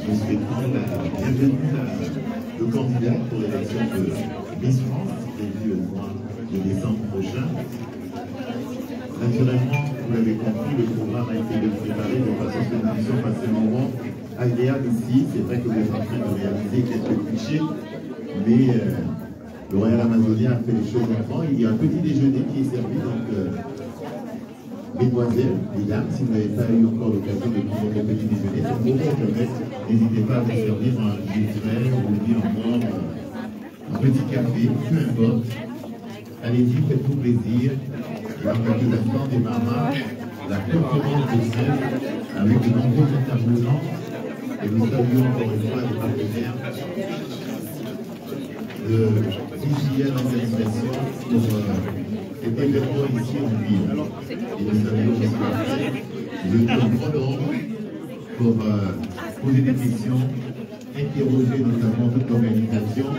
Je souhaite la bienvenue aux candidats pour l'élection de Miss France, prévue au mois de décembre prochain. Naturellement, vous l'avez compris, le programme a été préparé de façon à ce que nous puissions passer un moment agréable ici. C'est vrai que vous êtes en train de réaliser quelques clichés, mais le Royal Amazonien a fait les choses avant. Il y a un petit déjeuner qui est servi, donc mesdemoiselles, mesdames, si vous n'avez pas eu encore l'occasion de prendre le petit déjeuner, c'est pour vous permettre, n'hésitez pas à vous servir un jus frais ou bien encore un petit café, peu importe. Allez-y, faites-vous plaisir. Dans quelques instants démarrera la conférence de scène avec de nombreux intervenants. Et nous saluons encore une fois les partenaires de CJL Organisation pour cet événement ici en ville. Et nous saluons aussi le grand nombre pour poser des questions, interroger notamment toute l'organisation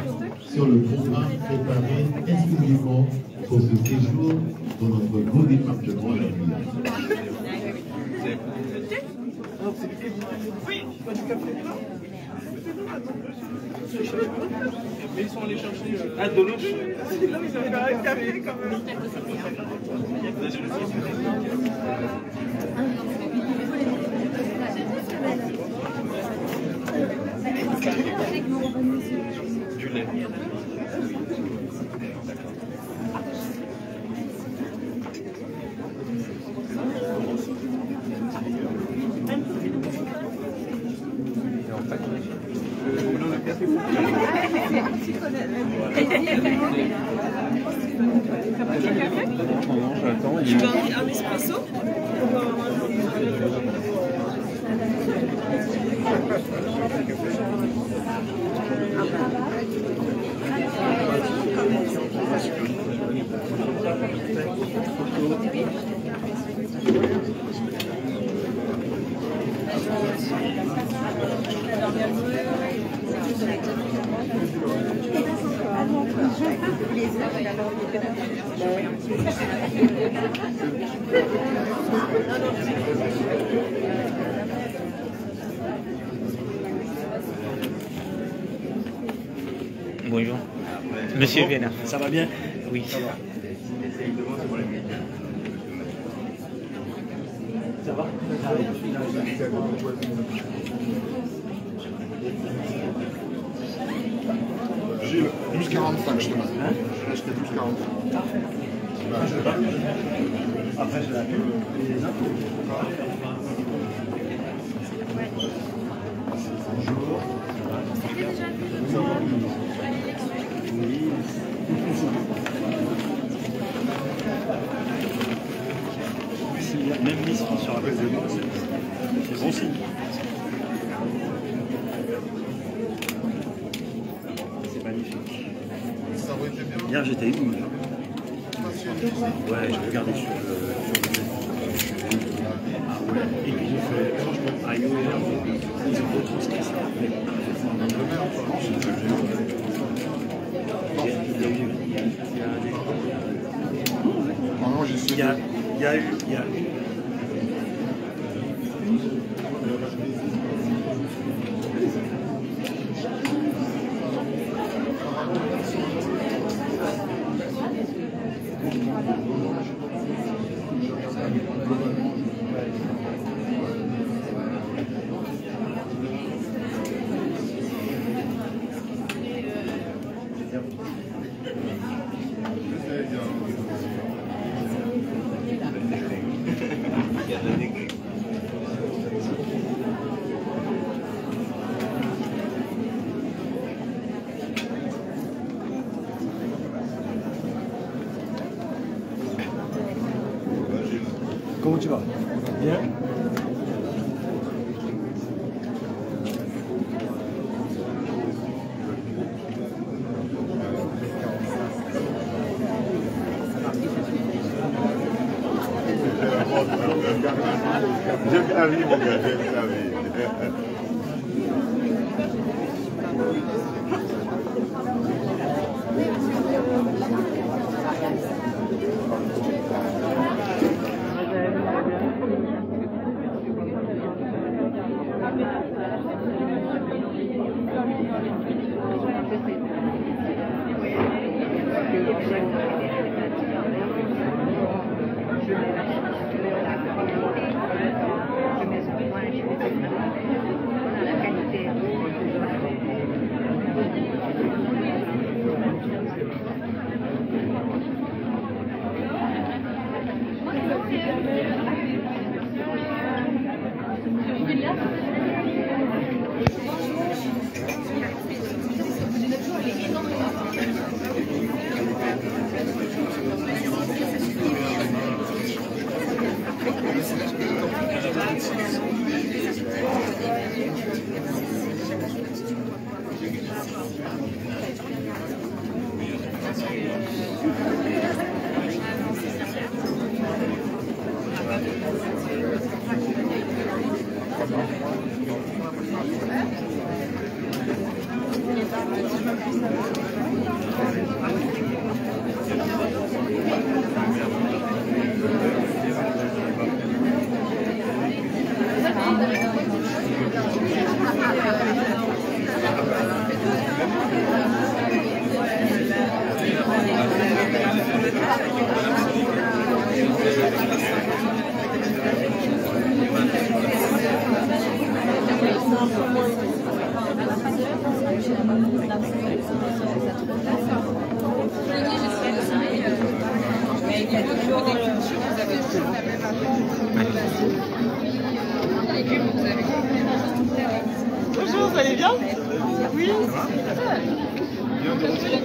sur le programme préparé exclusivement pour ce séjour dans notre beau département de la ville. Oui, pas du café. Mais ils sont allés chercher de l'eau. Non, mais ils avaient un café quand même. Du lait. Tu veux un espresso? Bonjour. Monsieur Vénard. Ça va bien? Oui. Ça va. Ça va? Gilles, 12,45 je te mets. Hein? Je l'ai acheté 12,45. Après, je l'ai appelé. Bonjour. Oui. S'il y a même Miss France sur la base de moi, c'est bon signe. C'est magnifique. Hier, j'étais où? Ouais, j'ai regardé sur le ah ouais. Et puis j'ai fait aïe, ils ont retranscrit ça. Il y a eu. comment tu vas? Bien. J'aime la vie, mon gars, j'aime la vie. Bonjour, vous allez bien? Oui. Non, ça c'est...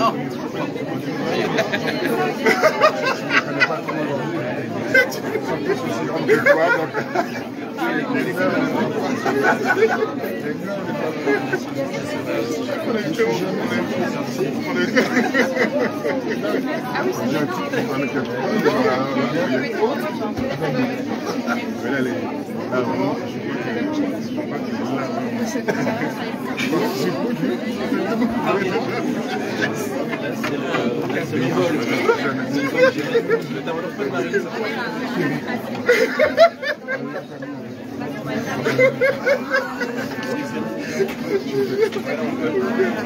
Oh.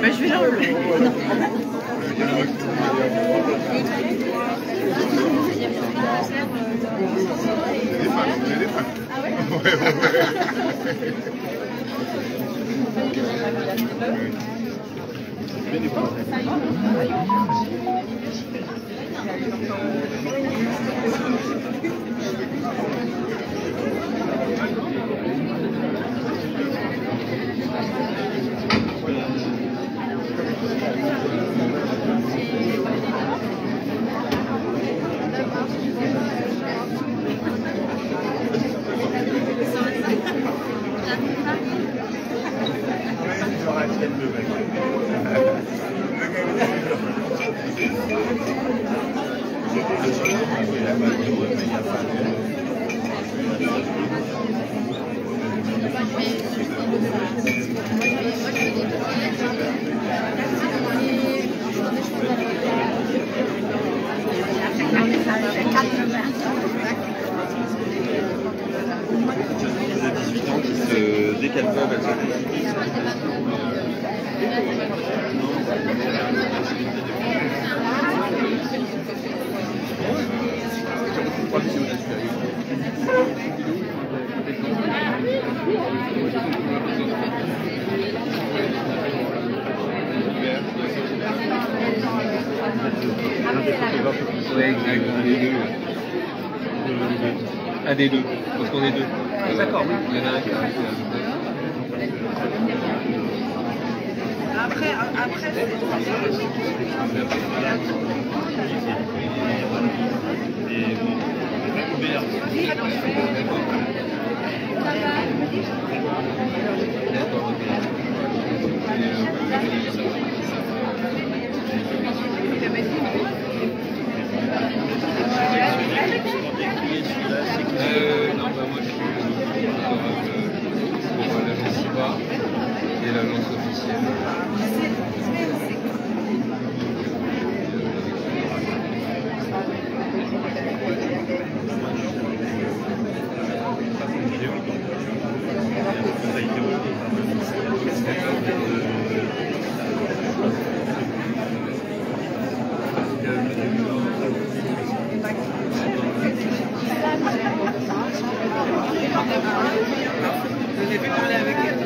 Ben, je vais l'enlever. Dès qu'elles peuvent, elles se Ouais, exact, un des deux, parce qu'on est deux. D'accord, il y en a un qui a Après, non, bah moi je suis pour l'agence IBA et l'agence officielle. j'ai vu parler avec elle.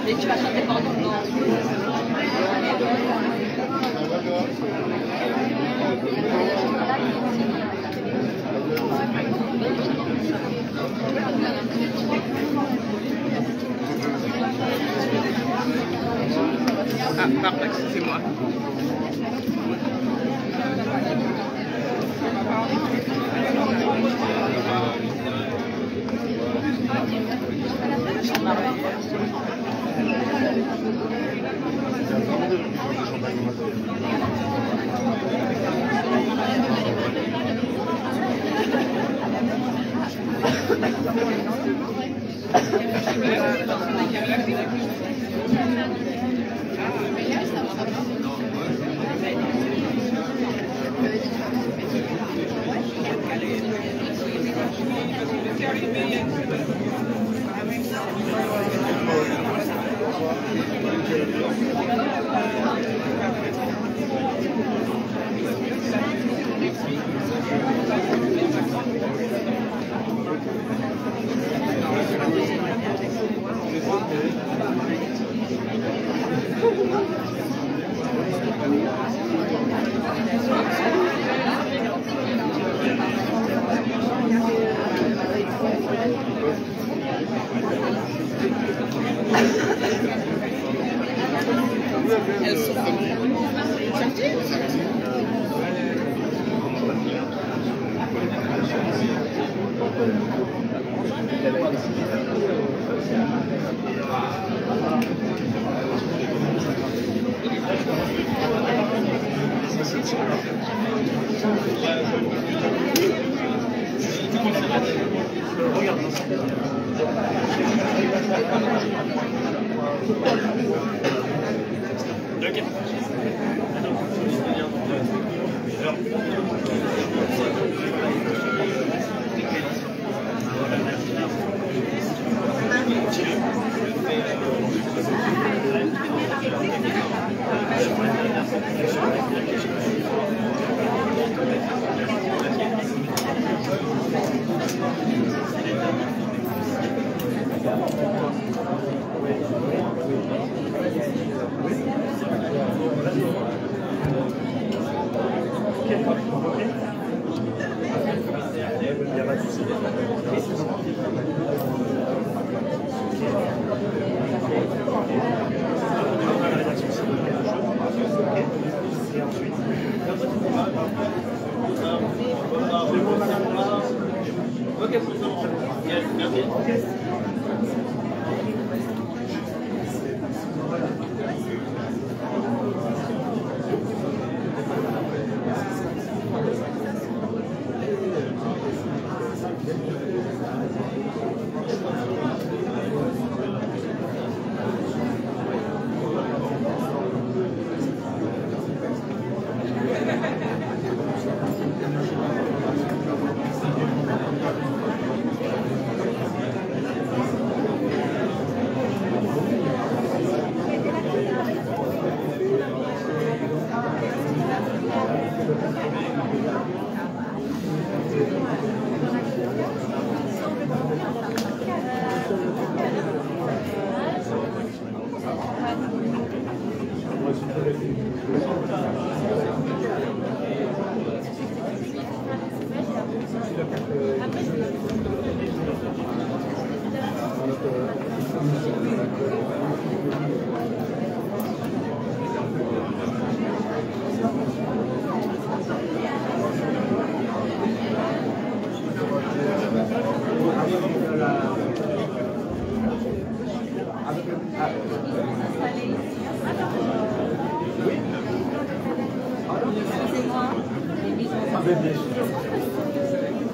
Et tu vas chanter pendant longtemps. Ah, Marpex, c'est moi.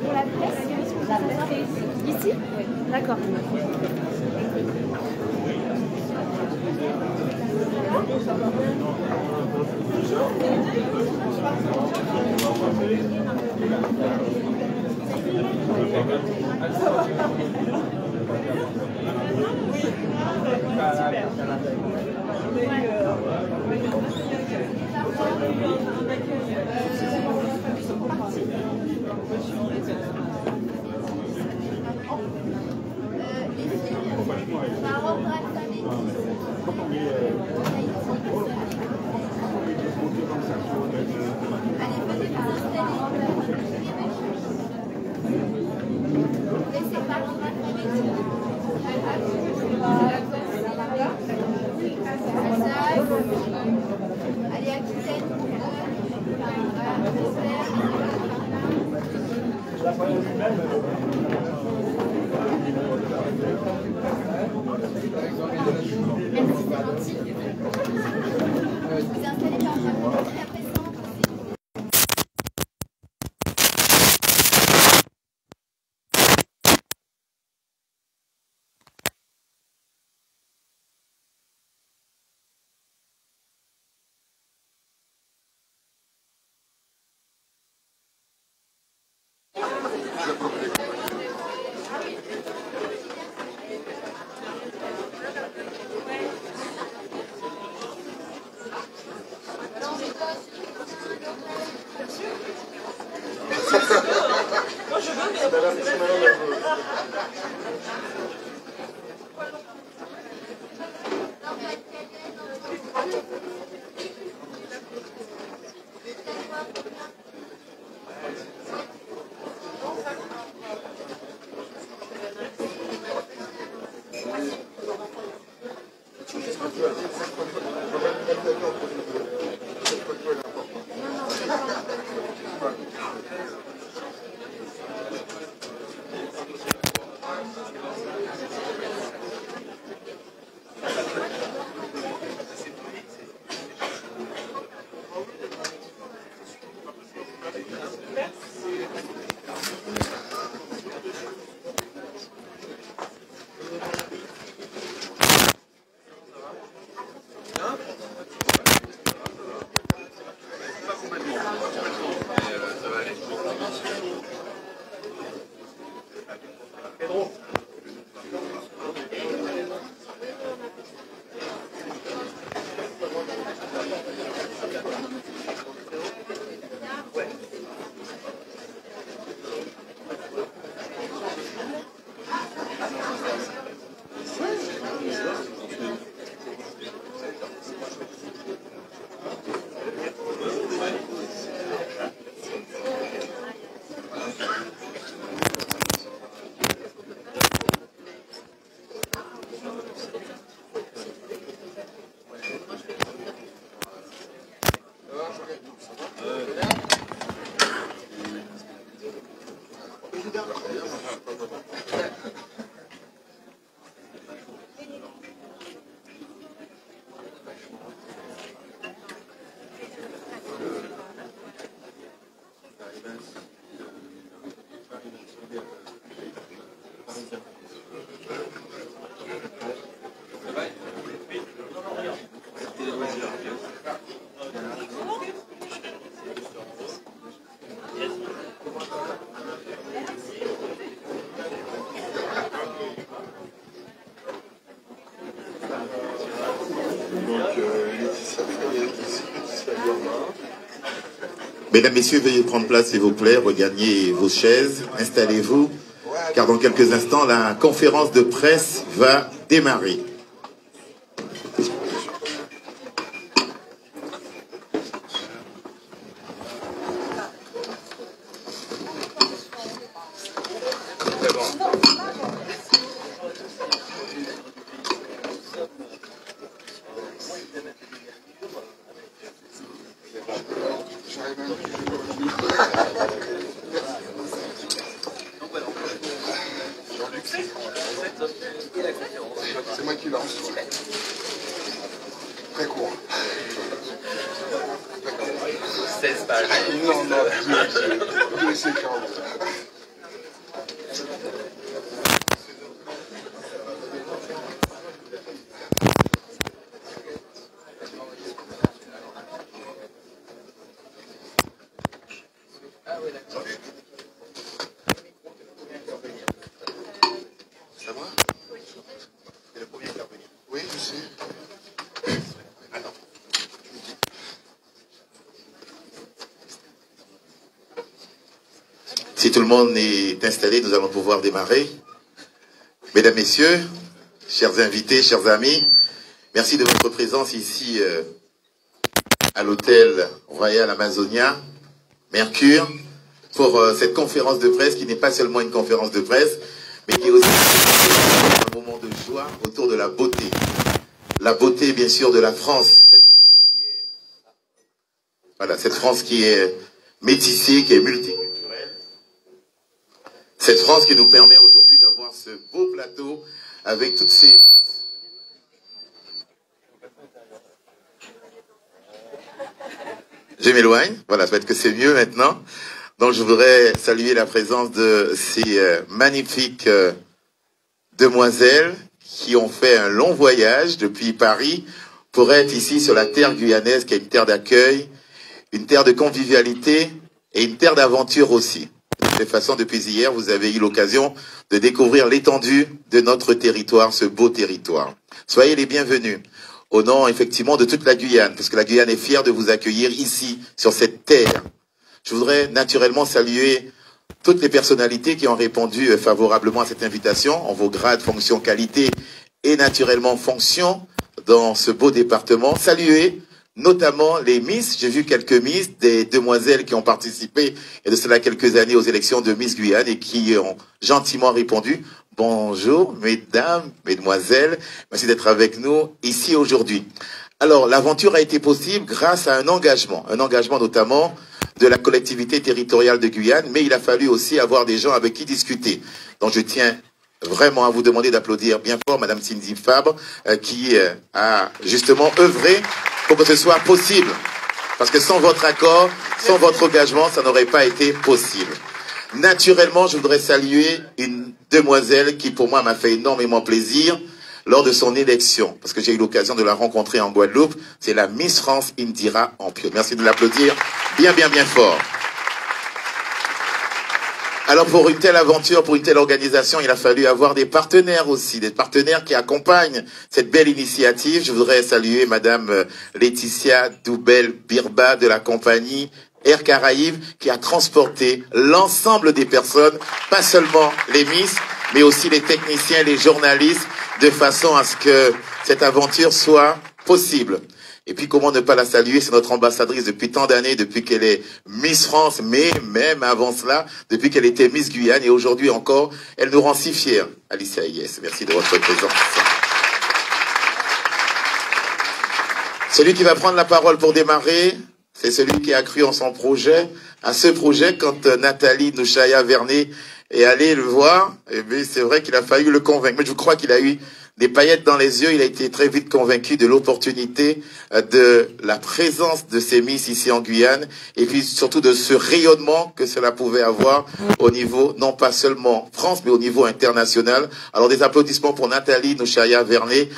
Pour la presse, ici? Oui. D'accord. Allez, Aquitaine. Merci, c'est gentil. Vous installez par rapport à la présence. Mesdames, Messieurs, veuillez prendre place, s'il vous plaît, regagnez vos chaises, installez-vous, car dans quelques instants, la conférence de presse va démarrer. C'est moi qui lance. Très court. 16 pages. Non, non, 2 séquences. C'est moi? C'est le premier intervenu. Oui, je sais. Attends. Si tout le monde est installé, nous allons pouvoir démarrer. Mesdames, Messieurs, chers invités, chers amis, merci de votre présence ici à l'hôtel Royal Amazonia, Mercure, pour cette conférence de presse qui n'est pas seulement une conférence de presse, mais qui est aussi un moment de joie autour de la beauté. La beauté, bien sûr, de la France. Cette France Voilà, cette France qui est métissée, qui est multiculturelle. Cette France qui nous permet aujourd'hui d'avoir ce beau plateau avec toutes ces Miss. Je m'éloigne, voilà, peut-être que c'est mieux maintenant. Donc je voudrais saluer la présence de ces magnifiques demoiselles qui ont fait un long voyage depuis Paris pour être ici sur la terre guyanaise, qui est une terre d'accueil, une terre de convivialité et une terre d'aventure aussi. De toute façon, depuis hier, vous avez eu l'occasion de découvrir l'étendue de notre territoire, ce beau territoire. Soyez les bienvenus, au nom effectivement de toute la Guyane, parce que la Guyane est fière de vous accueillir ici, sur cette terre. Je voudrais naturellement saluer toutes les personnalités qui ont répondu favorablement à cette invitation, en vos grades, fonctions, qualités et naturellement fonctions dans ce beau département. Saluer notamment les Miss, j'ai vu quelques Miss, des demoiselles qui ont participé, il y a de cela quelques années, aux élections de Miss Guyane et qui ont gentiment répondu « Bonjour, mesdames, mesdemoiselles, merci d'être avec nous ici aujourd'hui ». Alors, l'aventure a été possible grâce à un engagement notamment de la collectivité territoriale de Guyane, mais il a fallu aussi avoir des gens avec qui discuter. Donc, je tiens vraiment à vous demander d'applaudir bien fort Madame Cindy Fabre, qui a justement œuvré pour que ce soit possible. Parce que sans votre accord, sans votre engagement, ça n'aurait pas été possible. Naturellement, je voudrais saluer une demoiselle qui, pour moi, m'a fait énormément plaisir lors de son élection, parce que j'ai eu l'occasion de la rencontrer en Guadeloupe. C'est la Miss France Indira Ampio. Merci de l'applaudir bien, bien, bien fort. Alors pour une telle aventure, pour une telle organisation, il a fallu avoir des partenaires aussi, des partenaires qui accompagnent cette belle initiative. Je voudrais saluer Madame Laetitia Doubel-Birba de la compagnie Air Caraïbes qui a transporté l'ensemble des personnes, pas seulement les Miss, mais aussi les techniciens, les journalistes, de façon à ce que cette aventure soit possible. Et puis, comment ne pas la saluer, c'est notre ambassadrice depuis tant d'années, depuis qu'elle est Miss France, mais même avant cela, depuis qu'elle était Miss Guyane, et aujourd'hui encore, elle nous rend si fiers. Alicia Yes, merci de votre présence. Celui qui va prendre la parole pour démarrer, c'est celui qui a cru en son projet, à ce projet, quand Nathalie Nouchaya Vernet est allée le voir, et bien c'est vrai qu'il a fallu le convaincre. Mais je crois qu'il a eu des paillettes dans les yeux, il a été très vite convaincu de l'opportunité de la présence de ces Miss ici en Guyane, et puis surtout de ce rayonnement que cela pouvait avoir au niveau, non pas seulement France, mais au niveau international. Alors des applaudissements pour Nathalie Nouchaya Vernet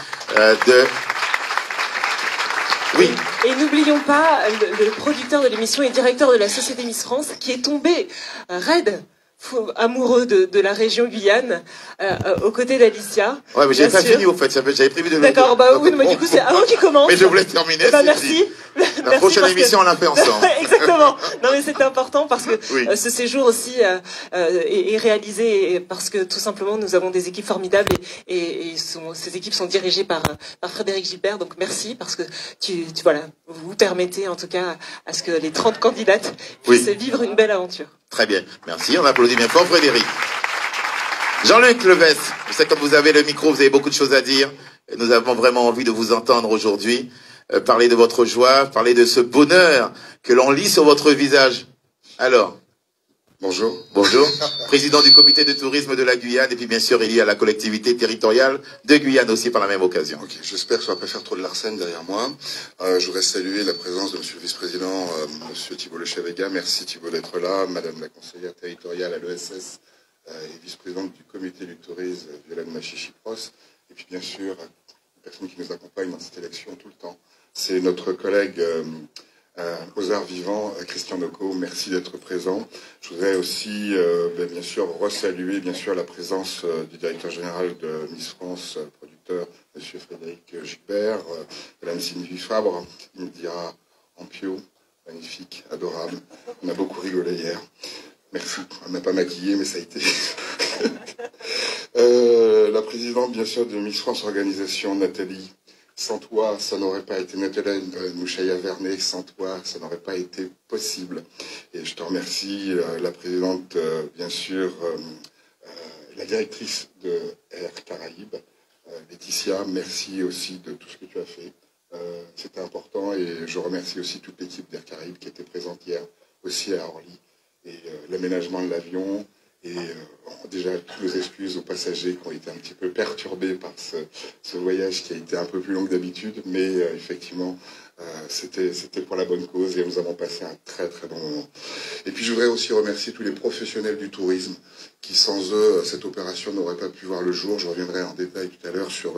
Oui. Et n'oublions pas le producteur de l'émission et directeur de la Société Miss France qui est tombé raide, amoureux de la région Guyane, aux côtés d'Alicia. Ouais, mais j'avais pas fini au fait, j'avais prévu de le dire. D'accord, bah oui, mais du coup c'est avant qu'il commence. Mais je voulais terminer. Bah, merci. La prochaine émission, on l'a fait ensemble. Exactement. Non mais c'était important parce que oui. Ce séjour aussi est réalisé parce que tout simplement nous avons des équipes formidables et ces équipes sont dirigées par Frédéric Gilbert. Donc merci parce que voilà, vous permettez en tout cas à ce que les 30 candidates puissent vivre une belle aventure. Très bien, merci. On applaudit bien fort Frédéric. Jean-Luc Levesque, je sais que comme vous avez le micro, vous avez beaucoup de choses à dire. Et nous avons vraiment envie de vous entendre aujourd'hui. Parler de votre joie, parler de ce bonheur que l'on lit sur votre visage. Alors, bonjour. Bonjour. Président du comité de tourisme de la Guyane et puis bien sûr élu à la collectivité territoriale de Guyane aussi par la même occasion. Ok, j'espère que ça ne va pas faire trop de Larsen derrière moi. Je voudrais saluer la présence de monsieur le vice-président, monsieur Thibault Lechévéga. Merci Thibault d'être là. Madame la conseillère territoriale à l'ESS et vice-présidente du comité du tourisme, Violaine Machichi-Pros. Et puis bien sûr, la personne qui nous accompagne dans cette élection tout le temps. C'est notre collègue aux arts vivants, Christian Noco. Merci d'être présent. Je voudrais aussi, bien sûr, resaluer la présence du directeur général de Miss France, producteur, monsieur Frédéric Gilbert, madame Cindy Fabre, Indira Ampio, magnifique, adorable. On a beaucoup rigolé hier. Merci. On n'a pas maquillé, mais ça a été. La présidente, bien sûr, de Miss France Organisation, Nathalie. Sans toi, ça n'aurait pas été Nathalie Nouchaya Vernet. Sans toi, ça n'aurait pas été possible. Et je te remercie, la présidente, bien sûr, la directrice de Air Caraïbes, Laetitia. Merci aussi de tout ce que tu as fait. C'était important et je remercie aussi toute l'équipe d'Air Caraïbes qui était présente hier aussi à Orly, et l'aménagement de l'avion, et déjà toutes nos excuses aux passagers qui ont été un petit peu perturbés par ce voyage qui a été un peu plus long que d'habitude, mais effectivement, c'était pour la bonne cause et nous avons passé un très très bon moment. Et puis je voudrais aussi remercier tous les professionnels du tourisme qui sans eux cette opération n'aurait pas pu voir le jour. Je reviendrai en détail tout à l'heure sur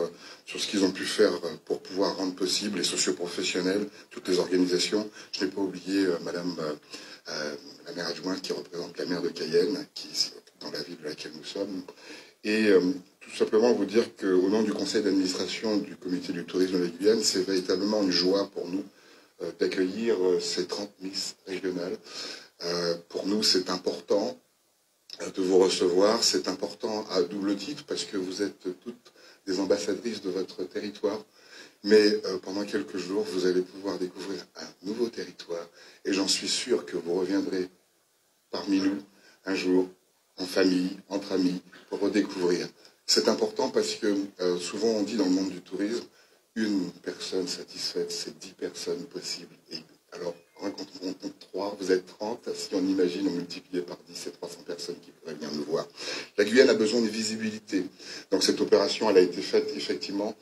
ce qu'ils ont pu faire pour pouvoir rendre possible, les socioprofessionnels, toutes les organisations. Je n'ai pas oublié Madame la maire adjointe qui représente la maire de Cayenne, qui dans la ville de laquelle nous sommes. Et tout simplement vous dire qu'au nom du conseil d'administration du comité du tourisme de la Guyane, c'est véritablement une joie pour nous d'accueillir ces 30 Miss régionales. Pour nous, c'est important de vous recevoir. C'est important à double titre parce que vous êtes toutes des ambassadrices de votre territoire. Mais pendant quelques jours, vous allez pouvoir découvrir un nouveau territoire. Et j'en suis sûr que vous reviendrez parmi nous un jour, en famille, entre amis, pour redécouvrir. C'est important parce que souvent on dit dans le monde du tourisme, une personne satisfaite, c'est 10 personnes possibles. Et alors, on compte 3, vous êtes 30, si on imagine, on multiplie par 10, c'est 300 personnes qui pourraient venir nous voir. La Guyane a besoin de visibilité. Donc cette opération, elle a été faite effectivement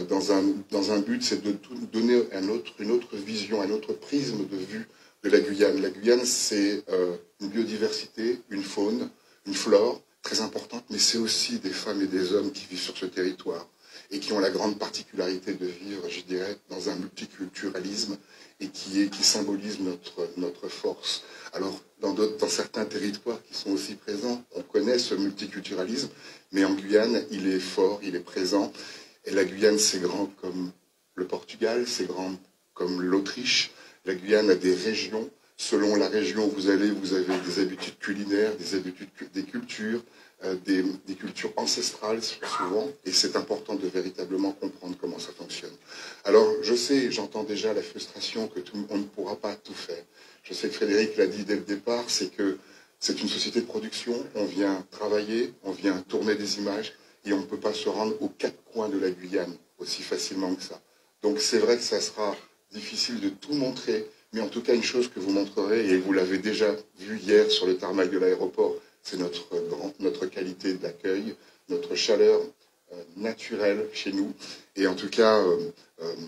dans un but, c'est de donner une autre vision, un autre prisme de vue de la Guyane. La Guyane, c'est une biodiversité, une faune, une flore très importante, mais c'est aussi des femmes et des hommes qui vivent sur ce territoire et qui ont la grande particularité de vivre, je dirais, dans un multiculturalisme et qui symbolise notre force. Alors, dans certains territoires qui sont aussi présents, on connaît ce multiculturalisme, mais en Guyane, il est fort, il est présent. Et la Guyane, c'est grand comme le Portugal, c'est grand comme l'Autriche. La Guyane a des régions. Selon la région où vous avez des habitudes culinaires, des cultures, des cultures ancestrales souvent, et c'est important de véritablement comprendre comment ça fonctionne. Alors, je sais, j'entends déjà la frustration on ne pourra pas tout faire. Je sais que Frédéric l'a dit dès le départ, c'est que c'est une société de production, on vient travailler, on vient tourner des images, et on ne peut pas se rendre aux 4 coins de la Guyane aussi facilement que ça. Donc c'est vrai que ça sera difficile de tout montrer, mais en tout cas, une chose que vous montrerez, et vous l'avez déjà vu hier sur le tarmac de l'aéroport, c'est notre qualité d'accueil, notre chaleur naturelle chez nous. Et en tout cas,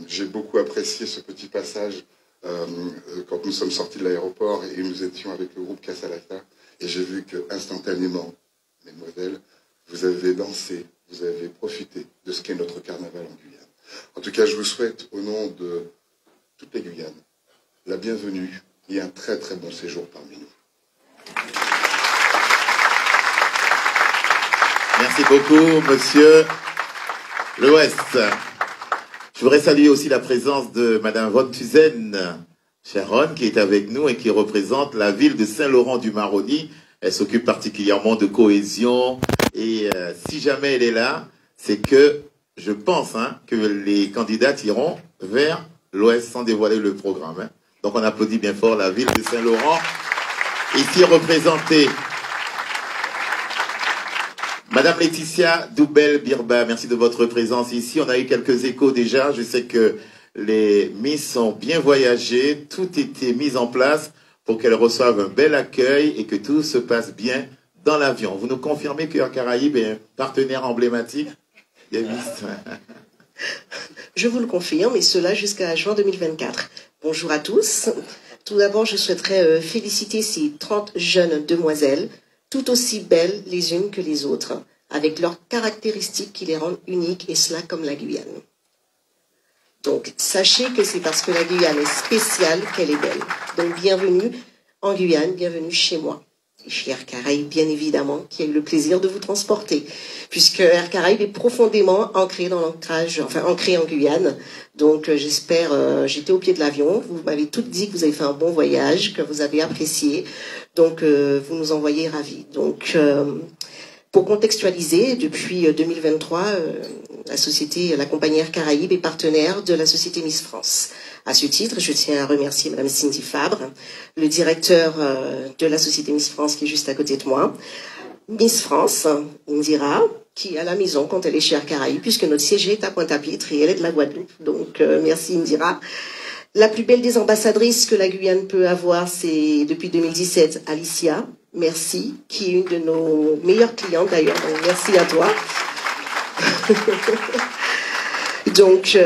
j'ai beaucoup apprécié ce petit passage quand nous sommes sortis de l'aéroport et nous étions avec le groupe Casalata. Et j'ai vu qu'instantanément, mesdemoiselles, vous avez dansé, vous avez profité de ce qu'est notre carnaval en Guyane. En tout cas, je vous souhaite, au nom de toutes les Guyanes, la bienvenue et un très très bon séjour parmi nous. Merci beaucoup, monsieur l'Ouest. Je voudrais saluer aussi la présence de madame Von Tuzen Sharon, qui est avec nous et qui représente la ville de Saint-Laurent-du-Maroni. Elle s'occupe particulièrement de cohésion et si jamais elle est là, c'est que je pense que les candidats iront vers l'Ouest sans dévoiler le programme. Donc on applaudit bien fort la ville de Saint-Laurent, ici représentée. Madame Laetitia Doubel-Birba, merci de votre présence ici. On a eu quelques échos déjà. Je sais que les Miss ont bien voyagé. Tout était mis en place pour qu'elles reçoivent un bel accueil et que tout se passe bien dans l'avion. Vous nous confirmez que Air Caraïbes est un partenaire emblématique des Miss? Je vous le confirme, et cela jusqu'à juin 2024. Bonjour à tous. Tout d'abord, je souhaiterais féliciter ces 30 jeunes demoiselles, tout aussi belles les unes que les autres, avec leurs caractéristiques qui les rendent uniques, et cela comme la Guyane. Donc, sachez que c'est parce que la Guyane est spéciale qu'elle est belle. Donc, bienvenue en Guyane, bienvenue chez moi. Et chez Air Caraïbes, bien évidemment, qui a eu le plaisir de vous transporter, puisque Air Caraïbes est profondément ancré dans l'ancrage, enfin ancré en Guyane. Donc j'espère, j'étais au pied de l'avion, vous m'avez toutes dit que vous avez fait un bon voyage, que vous avez apprécié, donc vous nous envoyez ravis. Donc pour contextualiser, depuis 2023, la compagnie Air Caraïbes est partenaire de la société Miss France. À ce titre, je tiens à remercier Madame Cindy Fabre, le directeur de la société Miss France qui est juste à côté de moi. Miss France, Indira, qui est à la maison quand elle est chez Air Caraïbes, puisque notre siège est à Pointe-à-Pitre et elle est de la Guadeloupe. Donc, merci Indira. La plus belle des ambassadrices que la Guyane peut avoir, c'est depuis 2017, Alicia. Merci, qui est une de nos meilleures clientes d'ailleurs. Donc merci à toi. Donc,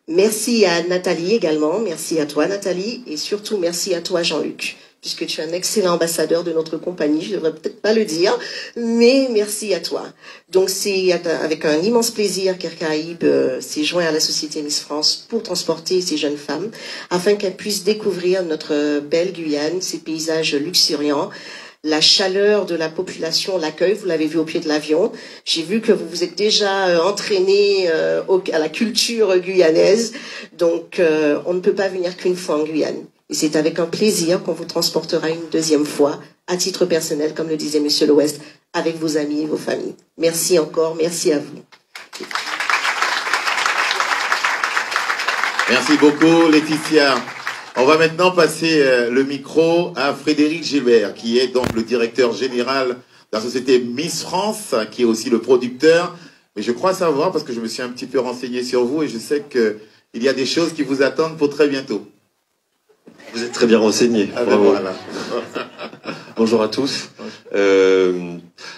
merci à Nathalie également. Merci à toi, Nathalie. Et surtout, merci à toi, Jean-Luc, puisque tu es un excellent ambassadeur de notre compagnie. Je ne devrais peut-être pas le dire, mais merci à toi. Donc, c'est avec un immense plaisir qu'Air Caraïbes s'est joint à la Société Miss France pour transporter ces jeunes femmes, afin qu'elles puissent découvrir notre belle Guyane, ses paysages luxuriants, la chaleur de la population, l'accueil, vous l'avez vu au pied de l'avion. J'ai vu que vous vous êtes déjà entraîné à la culture guyanaise. Donc, on ne peut pas venir qu'une fois en Guyane. Et c'est avec un plaisir qu'on vous transportera une deuxième fois, à titre personnel, comme le disait Monsieur l'Ouest, avec vos amis et vos familles. Merci encore, merci à vous. Merci beaucoup, Laetitia. On va maintenant passer le micro à Frédéric Gilbert, qui est donc le directeur général de la société Miss France, qui est aussi le producteur. Mais je crois savoir, parce que je me suis un petit peu renseigné sur vous, et je sais qu'il y a des choses qui vous attendent pour très bientôt. Vous êtes très bien renseigné. Ah, bravo. voilà. Bonjour à tous.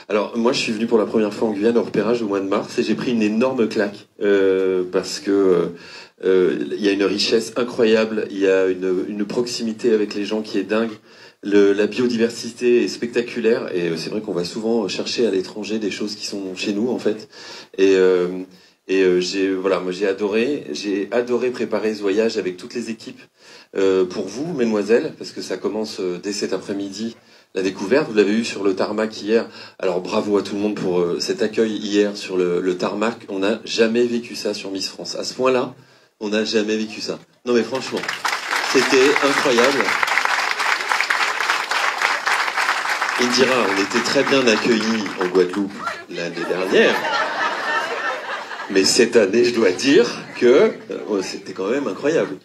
Alors, moi, je suis venu pour la première fois en Guyane au repérage au mois de mars, et j'ai pris une énorme claque, parce que il y a une richesse incroyable, il y a une proximité avec les gens qui est dingue, la biodiversité est spectaculaire, et c'est vrai qu'on va souvent chercher à l'étranger des choses qui sont chez nous en fait. Moi j'ai adoré préparer ce voyage avec toutes les équipes pour vous, mesdemoiselles, parce que ça commence dès cet après-midi. La découverte, vous l'avez eu sur le tarmac hier. Alors bravo à tout le monde pour cet accueil hier sur le tarmac. On n'a jamais vécu ça sur Miss France. À ce point-là, on n'a jamais vécu ça. Non mais franchement, c'était incroyable. Indira, on était très bien accueillis en Guadeloupe l'année dernière. Mais cette année, je dois dire que c'était quand même incroyable.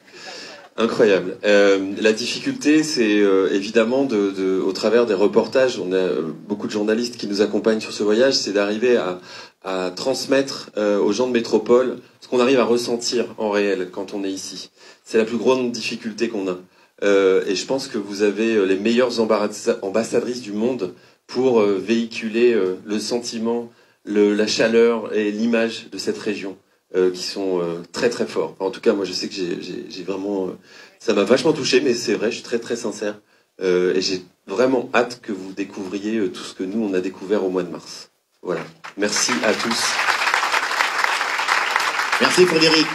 Incroyable. La difficulté, c'est évidemment au travers des reportages, on a beaucoup de journalistes qui nous accompagnent sur ce voyage, c'est d'arriver à transmettre aux gens de métropole ce qu'on arrive à ressentir en réel quand on est ici. C'est la plus grande difficulté qu'on a. Et je pense que vous avez les meilleures ambassadrices du monde pour véhiculer le sentiment, la chaleur et l'image de cette région. Qui sont très très forts. En tout cas, moi je sais que j'ai vraiment... ça m'a vachement touché, mais c'est vrai, je suis très très sincère. Et j'ai vraiment hâte que vous découvriez tout ce que nous, on a découvert au mois de mars. Voilà. Merci à tous. Merci Frédéric.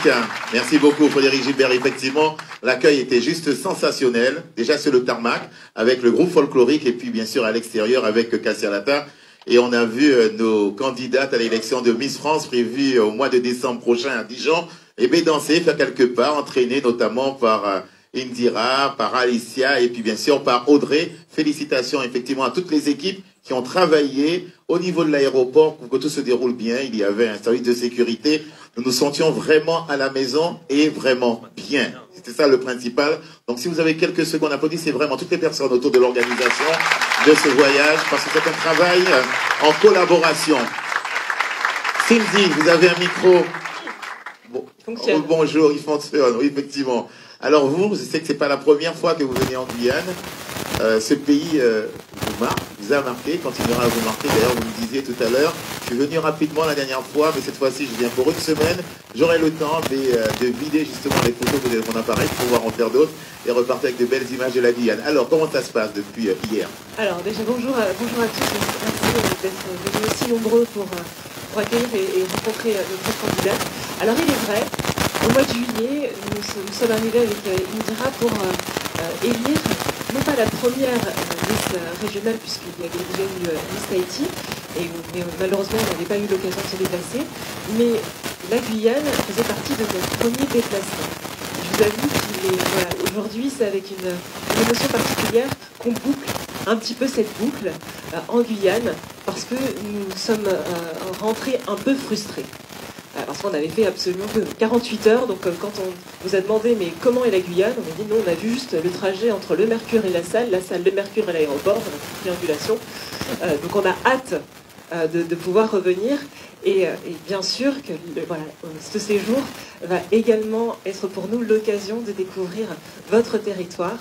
Merci beaucoup Frédéric Gilbert. Effectivement, l'accueil était juste sensationnel. Déjà sur le tarmac, avec le groupe folklorique, et puis bien sûr à l'extérieur avec Cassia Lata. Et on a vu nos candidates à l'élection de Miss France prévue au mois de décembre prochain à Dijon, et bien danser, faire quelques pas, entraînés notamment par Indira, par Alicia et puis bien sûr par Audrey. Félicitations effectivement à toutes les équipes qui ont travaillé au niveau de l'aéroport pour que tout se déroule bien. Il y avait un service de sécurité. Nous nous sentions vraiment à la maison et vraiment bien. C'était ça le principal. Donc si vous avez quelques secondes, applaudissez vraiment toutes les personnes autour de l'organisation de ce voyage, parce que c'est un travail en collaboration. Cindy, vous avez un micro. Bon, bonjour, il fonctionne, oui, effectivement. Alors vous, je sais que c'est pas la première fois que vous venez en Guyane. Ce pays vous a marqué, continuera à vous marquer. D'ailleurs, vous me disiez tout à l'heure, je suis venu rapidement la dernière fois, mais cette fois-ci, je viens pour une semaine. J'aurai le temps de vider justement les photos de mon appareil pour pouvoir en faire d'autres et repartir avec de belles images de la Guyane. Alors, comment ça se passe depuis hier? Alors, déjà, bonjour à tous. Merci d'être venus aussi nombreux pour accueillir et rencontrer notre candidat. Alors, il est vrai, au mois de juillet, nous sommes arrivés avec Indira pour élire non pas la première liste régionale, puisqu'il y avait déjà eu Miss Tahiti, mais malheureusement on n'avait pas eu l'occasion de se déplacer, mais la Guyane faisait partie de notre premier déplacement. Je vous avoue qu'aujourd'hui c'est avec une émotion particulière qu'on boucle un petit peu cette boucle en Guyane, parce que nous sommes rentrés un peu frustrés. Parce qu'on avait fait absolument que 48 heures, donc quand on vous a demandé mais comment est la Guyane, on a dit non, on a vu juste le trajet entre le Mercure et la salle, le Mercure et l'aéroport, dans la triangulation. Donc on a hâte de pouvoir revenir. Et bien sûr que ce séjour va également être pour nous l'occasion de découvrir votre territoire.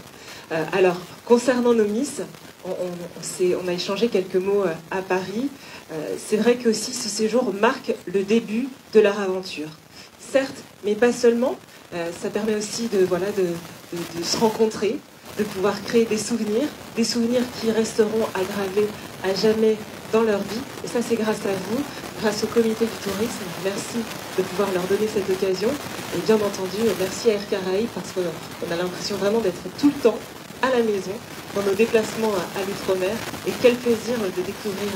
Alors, concernant nos Miss, on a échangé quelques mots à Paris. C'est vrai que aussi ce séjour marque le début de leur aventure. Certes, mais pas seulement. Ça permet aussi de se rencontrer, de pouvoir créer des souvenirs qui resteront aggravés à jamais dans leur vie. Et ça, c'est grâce à vous, grâce au comité du tourisme. Merci de pouvoir leur donner cette occasion. Et bien entendu, merci à Air Caraïbes parce qu'on a l'impression vraiment d'être tout le temps à la maison, dans nos déplacements à l'outre-mer. Et quel plaisir de découvrir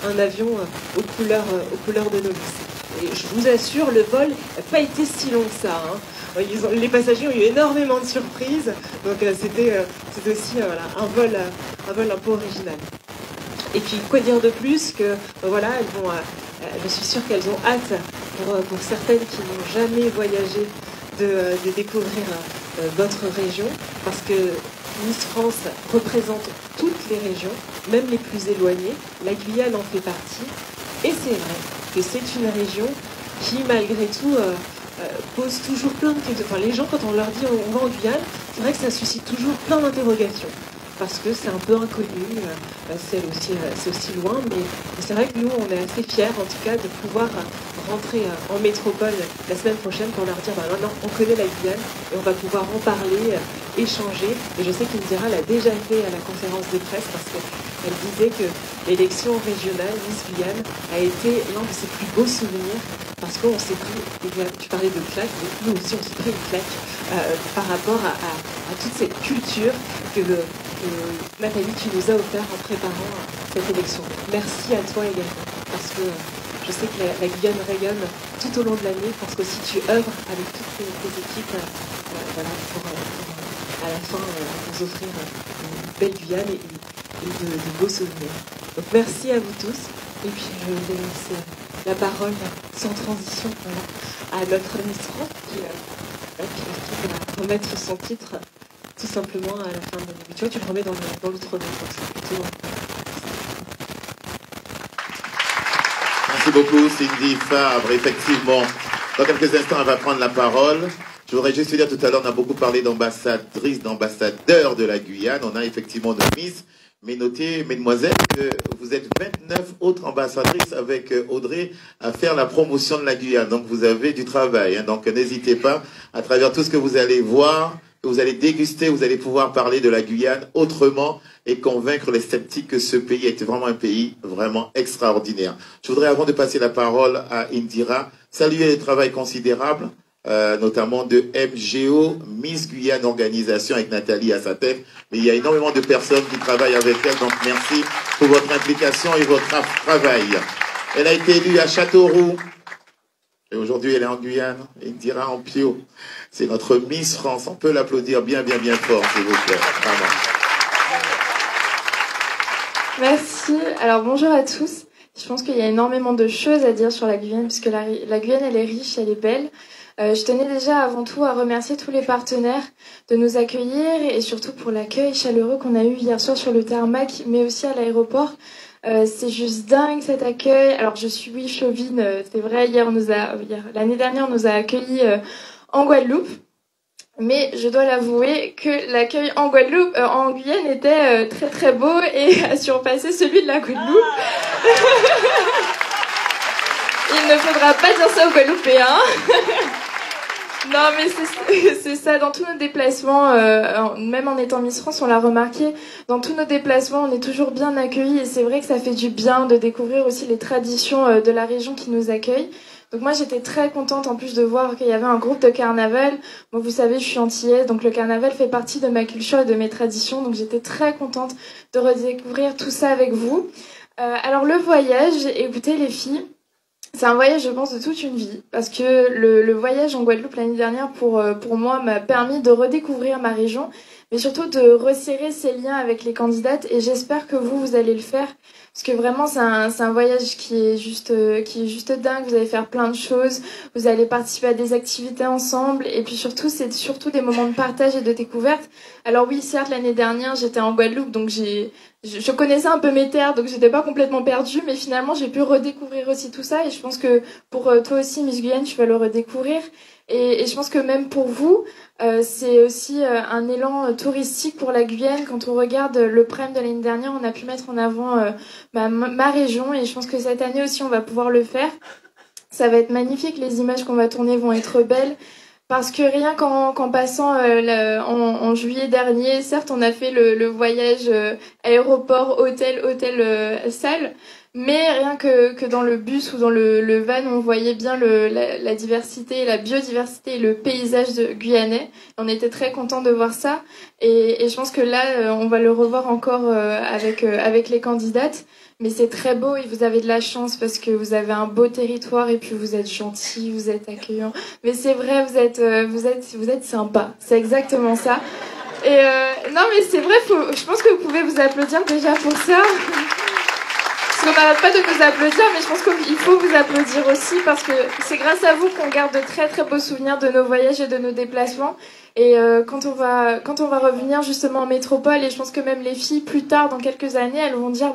un avion aux couleurs de nos Miss. Et je vous assure, le vol n'a pas été si long que ça. Les passagers ont eu énormément de surprises. Donc c'était aussi un vol un peu original. Et puis, quoi dire de plus que, je suis sûre qu'elles ont hâte, pour certaines qui n'ont jamais voyagé, de découvrir votre région, parce que Miss France représente toutes les régions, même les plus éloignées. La Guyane en fait partie. Et c'est vrai que c'est une région qui, malgré tout, pose toujours plein de questions. Enfin, les gens, quand on leur dit on va en Guyane, c'est vrai que ça suscite toujours plein d'interrogations. Parce que c'est un peu inconnu, c'est aussi loin, mais c'est vrai que nous, on est assez fiers, en tout cas, de pouvoir rentrer en métropole la semaine prochaine pour leur dire, maintenant, on connaît la Guyane, et on va pouvoir en parler, échanger. Et je sais qu'Indira l'a déjà fait à la conférence de presse, parce qu'elle disait que l'élection régionale Miss Guyane a été l'un de ses plus beaux souvenirs, parce qu'on s'est pris, tu parlais de claque, nous aussi on s'est pris une claque par rapport à toute cette culture que Nathalie, tu nous as offert en préparant cette élection. Merci à toi également, parce que je sais que la Guyane rayonne tout au long de l'année, parce qu'aussi tu œuvres avec toutes tes équipes pour à la fin nous offrir une belle Guyane et de beaux souvenirs. Donc merci à vous tous, et puis je vais laisser la parole sans transition à notre Miss France qui va remettre son titre tout simplement à la fin de la. Tu vois, tu le remets dans l'outre-mer, donc c'est plutôt. Merci beaucoup, Cindy Fabre. Effectivement, dans quelques instants, elle va prendre la parole. Je voudrais juste dire, tout à l'heure, on a beaucoup parlé d'ambassadrices, d'ambassadeurs de la Guyane. On a effectivement de Miss. Mais notez, mesdemoiselles, que vous êtes 29 autres ambassadrices avec Audrey à faire la promotion de la Guyane. Donc vous avez du travail. Donc n'hésitez pas, à travers tout ce que vous allez voir, que vous allez déguster, vous allez pouvoir parler de la Guyane autrement et convaincre les sceptiques que ce pays est vraiment un pays vraiment extraordinaire. Je voudrais, avant de passer la parole à Indira, saluer le travail considérable, notamment de MGO, Miss Guyane Organisation, avec Nathalie à sa tête. Mais il y a énormément de personnes qui travaillent avec elle, donc merci pour votre implication et votre travail. Elle a été élue à Châteauroux. Et aujourd'hui, elle est en Guyane. Indira Ampio. C'est notre Miss France. On peut l'applaudir bien, bien, bien fort, s'il vous plaît. Vraiment. Merci. Alors, bonjour à tous. Je pense qu'il y a énormément de choses à dire sur la Guyane, puisque la Guyane, elle est riche, elle est belle. Je tenais déjà avant tout à remercier tous les partenaires de nous accueillir et surtout pour l'accueil chaleureux qu'on a eu hier soir sur le tarmac, mais aussi à l'aéroport. C'est juste dingue cet accueil. Alors je suis chauvine, c'est vrai. L'année dernière, on nous a accueillis en Guadeloupe, mais je dois l'avouer que l'accueil en Guadeloupe, en Guyane, était très très beau et a surpassé celui de la Guadeloupe. Il ne faudra pas dire ça aux Guadeloupéens. Non, mais c'est ça. Dans tous nos déplacements, même en étant Miss France, on l'a remarqué, dans tous nos déplacements, on est toujours bien accueillis. Et c'est vrai que ça fait du bien de découvrir aussi les traditions de la région qui nous accueille. Donc moi, j'étais très contente en plus de voir qu'il y avait un groupe de carnaval. Moi, vous savez, je suis antillaise, donc le carnaval fait partie de ma culture et de mes traditions. Donc j'étais très contente de redécouvrir tout ça avec vous. Alors le voyage, écoutez les filles, c'est un voyage, je pense, de toute une vie, parce que le voyage en Guadeloupe l'année dernière, pour moi, m'a permis de redécouvrir ma région, mais surtout de resserrer ces liens avec les candidates, et j'espère que vous allez le faire, Parce que vraiment, c'est un voyage qui est juste dingue. Vous allez faire plein de choses. Vous allez participer à des activités ensemble. Et puis surtout, c'est surtout des moments de partage et de découverte. Alors oui, certes, l'année dernière, j'étais en Guadeloupe, donc je connaissais un peu mes terres, donc j'étais pas complètement perdue. Mais finalement, j'ai pu redécouvrir aussi tout ça. Et je pense que pour toi aussi, Miss Guyane, tu vas le redécouvrir. Et je pense que même pour vous, c'est aussi un élan touristique pour la Guyane. Quand on regarde le Prem de l'année dernière, on a pu mettre en avant ma région, et je pense que cette année aussi on va pouvoir le faire. Ça va être magnifique, les images qu'on va tourner vont être belles, parce que rien qu'en passant en juillet dernier, certes on a fait le voyage aéroport, hôtel, salle, mais rien que dans le bus ou dans le van, on voyait bien la diversité, la biodiversité et le paysage guyanais. On était très contents de voir ça, et je pense que là, on va le revoir encore avec les candidates. Mais c'est très beau, et vous avez de la chance parce que vous avez un beau territoire, et puis vous êtes gentils, vous êtes accueillants. Mais c'est vrai, vous êtes sympa. C'est exactement ça. Et non, mais c'est vrai, je pense que vous pouvez vous applaudir déjà pour ça. Parce qu'on n'arrête pas de nous applaudir, mais je pense qu'il faut vous applaudir aussi, parce que c'est grâce à vous qu'on garde de très très beaux souvenirs de nos voyages et de nos déplacements. Et quand on va revenir justement en métropole, et je pense que même les filles plus tard, dans quelques années, elles vont dire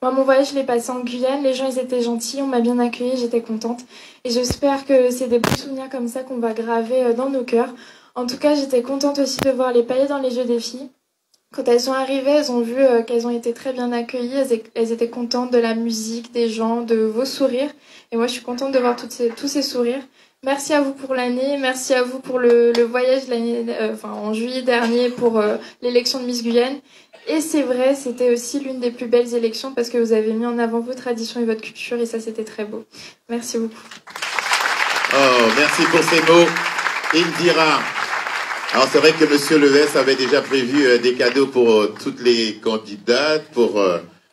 moi mon voyage je l'ai passé en Guyane, les gens ils étaient gentils, on m'a bien accueillie, j'étais contente. Et j'espère que c'est des beaux souvenirs comme ça qu'on va graver dans nos cœurs. En tout cas, j'étais contente aussi de voir les paillettes dans les yeux des filles. Quand elles sont arrivées, elles ont vu qu'elles ont été très bien accueillies, elles étaient contentes de la musique, des gens, de vos sourires. Et moi je suis contente de voir tous ces sourires. Merci à vous pour l'année, merci à vous pour le voyage en juillet dernier pour l'élection de Miss Guyane. Et c'est vrai, c'était aussi l'une des plus belles élections, parce que vous avez mis en avant vos traditions et votre culture, et ça c'était très beau. Merci beaucoup. Oh, merci pour ces mots, Indira. Alors c'est vrai que Monsieur Levès avait déjà prévu des cadeaux pour toutes les candidates, pour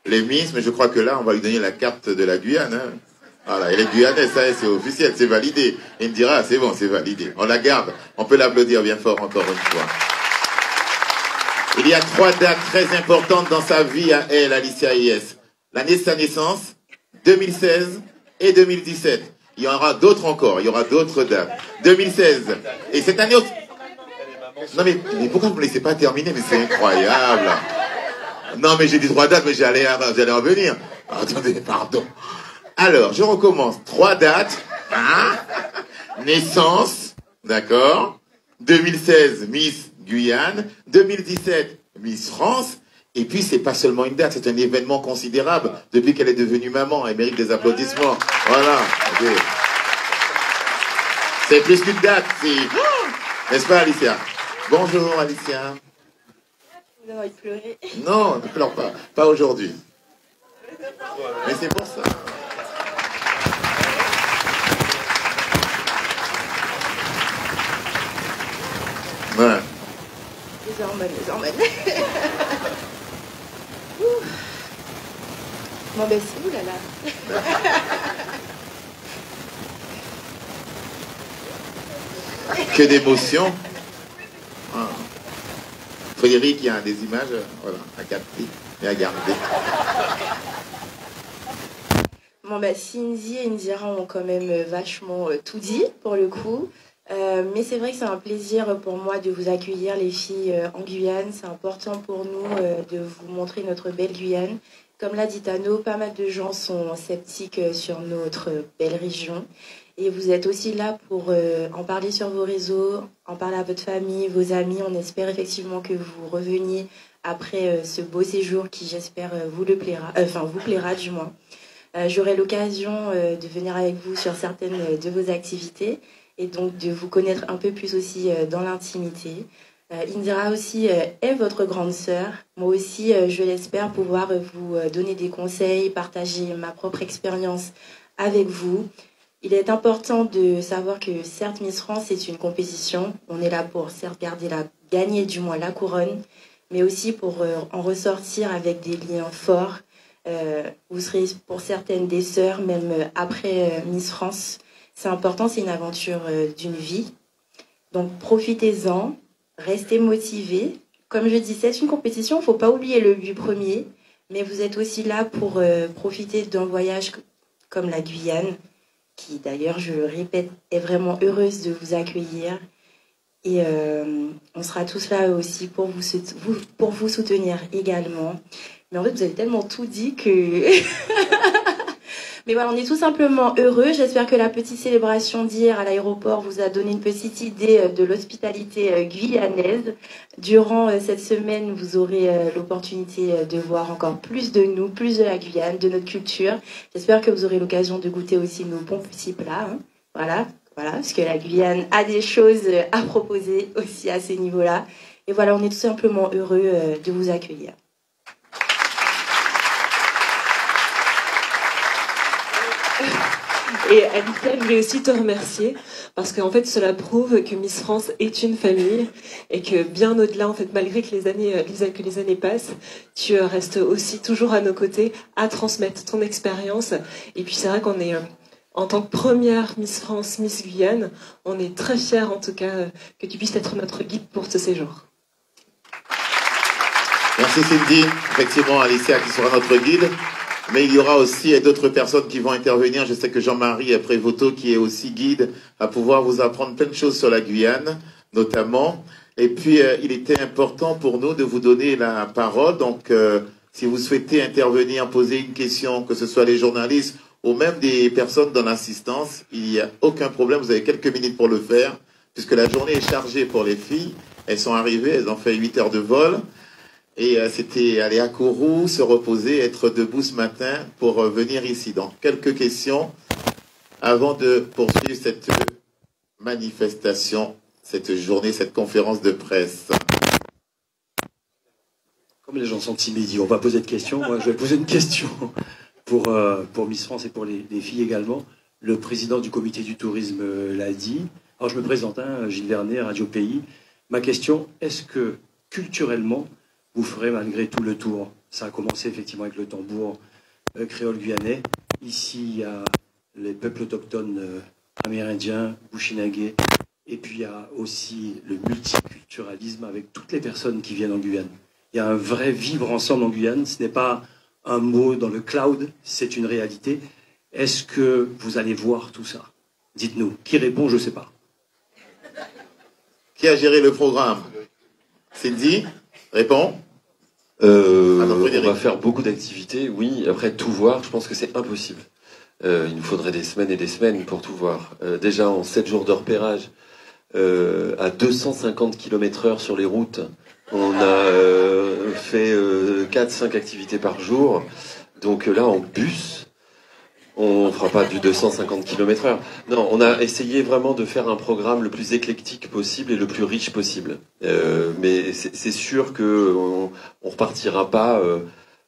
les Miss, mais je crois que là on va lui donner la carte de la Guyane. Hein. Voilà, elle est guyanaise, ça c'est officiel, c'est validé. Indira, c'est bon, c'est validé. On la garde, on peut l'applaudir bien fort encore une fois. Il y a 3 dates très importantes dans sa vie à elle, Alicia Yes. L'année de sa naissance, 2016 et 2017. Il y en aura d'autres encore, il y aura d'autres dates. 2016. Et cette année... Non mais pourquoi vous ne me laissez pas terminer? Mais c'est incroyable. Non mais j'ai dit 3 dates, mais j'allais en venir. Attendez, pardon. Alors, je recommence. 3 dates. Hein? Naissance, d'accord. 2016, Miss Guyane. 2017, Miss France. Et puis, c'est pas seulement une date, c'est un événement considérable. Depuis qu'elle est devenue maman, elle mérite des applaudissements. Voilà. Okay. C'est plus qu'une date. N'est-ce pas, Alicia? Bonjour, Alicia. Vous avez pleuré. Non, ne pleure pas. Pas aujourd'hui. Mais c'est pour ça. Ouais. Les hormones. Bon ben c'est où là. Que d'émotions. Ah. Frédéric, il y a des images, voilà, à capter et à garder. Bon ben Cindy et Indira ont quand même vachement tout dit pour le coup. Mais c'est vrai que c'est un plaisir pour moi de vous accueillir les filles en Guyane. C'est important pour nous de vous montrer notre belle Guyane. Comme l'a dit Tano, pas mal de gens sont sceptiques sur notre belle région. Et vous êtes aussi là pour en parler sur vos réseaux, en parler à votre famille, vos amis. On espère effectivement que vous reveniez après ce beau séjour qui, j'espère, vous plaira du moins. J'aurai l'occasion de venir avec vous sur certaines de vos activités et donc de vous connaître un peu plus aussi dans l'intimité. Indira aussi est votre grande sœur. Moi aussi, je l'espère pouvoir vous donner des conseils, partager ma propre expérience avec vous. Il est important de savoir que certes, Miss France, c'est une compétition. On est là pour certes gagner du moins la couronne, mais aussi pour en ressortir avec des liens forts. Vous serez pour certaines des sœurs, même après Miss France. C'est important, c'est une aventure d'une vie. Donc profitez-en, restez motivés. Comme je dis, c'est une compétition, il ne faut pas oublier le but premier. mais vous êtes aussi là pour profiter d'un voyage comme la Guyane, qui d'ailleurs, je le répète, est vraiment heureuse de vous accueillir. Et on sera tous là aussi pour vous soutenir également. Mais en fait, vous avez tellement tout dit que... Mais voilà, on est tout simplement heureux. J'espère que la petite célébration d'hier à l'aéroport vous a donné une petite idée de l'hospitalité guyanaise. Durant cette semaine, vous aurez l'opportunité de voir encore plus de nous, plus de la Guyane, de notre culture. J'espère que vous aurez l'occasion de goûter aussi nos bons petits plats. Hein. Voilà, parce que la Guyane a des choses à proposer aussi à ce niveau-là. Et voilà, on est tout simplement heureux de vous accueillir. Et Alicia, je voulais aussi te remercier parce qu'en fait, cela prouve que Miss France est une famille et que bien au-delà, en fait, malgré que les années passent, tu restes aussi toujours à nos côtés à transmettre ton expérience. Et puis c'est vrai qu'on est, en tant que première Miss France, Miss Guyane, on est très fiers en tout cas que tu puisses être notre guide pour ce séjour. Merci Cindy. Effectivement, Alicia qui sera notre guide. Mais il y aura aussi d'autres personnes qui vont intervenir. Je sais que Jean-Marie Prévoto, qui est aussi guide, va pouvoir vous apprendre plein de choses sur la Guyane, notamment. Et puis, il était important pour nous de vous donner la parole. Donc, si vous souhaitez intervenir, poser une question, que ce soit les journalistes ou même des personnes dans l'assistance, il n'y a aucun problème. Vous avez quelques minutes pour le faire, puisque la journée est chargée pour les filles. Elles sont arrivées, elles ont fait 8 heures de vol. Et c'était aller à Kourou, se reposer, être debout ce matin pour venir ici. Donc, quelques questions avant de poursuivre cette manifestation, cette journée, cette conférence de presse. Comme les gens sont timides, on va poser de questions. Moi, je vais poser une question pour Miss France et pour les filles également. Le président du comité du tourisme l'a dit. Alors, je me présente, Gilles Vernet, Radio Pays. Ma question, est-ce que culturellement, vous ferez malgré tout le tour? Ça a commencé effectivement avec le tambour créole guyanais. Ici, il y a les peuples autochtones amérindiens, bushinagés, et puis il y a aussi le multiculturalisme avec toutes les personnes qui viennent en Guyane. Il y a un vrai vivre ensemble en Guyane. Ce n'est pas un mot dans le cloud, c'est une réalité. Est-ce que vous allez voir tout ça? Dites-nous. Qui répond? Je ne sais pas. Qui a géré le programme? Cindy? Réponds. On va faire beaucoup d'activités, oui. Après, tout voir, je pense que c'est impossible. Il nous faudrait des semaines et des semaines pour tout voir. Déjà, en 7 jours de repérage, à 250 km/h sur les routes, on a fait 4-5 activités par jour. Donc là, en bus, on ne fera pas du 250 km/h. Non, on a essayé vraiment de faire un programme le plus éclectique possible et le plus riche possible. Mais c'est sûr qu'on ne repartira pas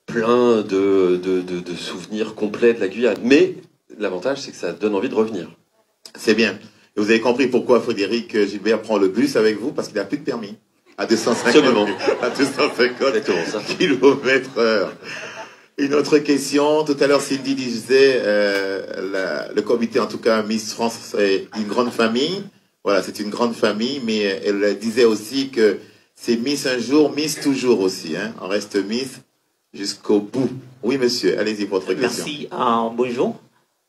plein de souvenirs complets de la Guyane. Mais l'avantage, c'est que ça donne envie de revenir. C'est bien. Et vous avez compris pourquoi Frédéric Gilbert prend le bus avec vous? Parce qu'il n'a plus de permis. À 250 km/h. Une autre question. Tout à l'heure, Cindy disait, le comité, en tout cas, Miss France, c'est une grande famille. Voilà, c'est une grande famille, mais elle disait aussi que c'est Miss un jour, Miss toujours aussi. Hein. On reste Miss jusqu'au bout. Oui, monsieur, allez-y pour votre question. Merci. Bonjour.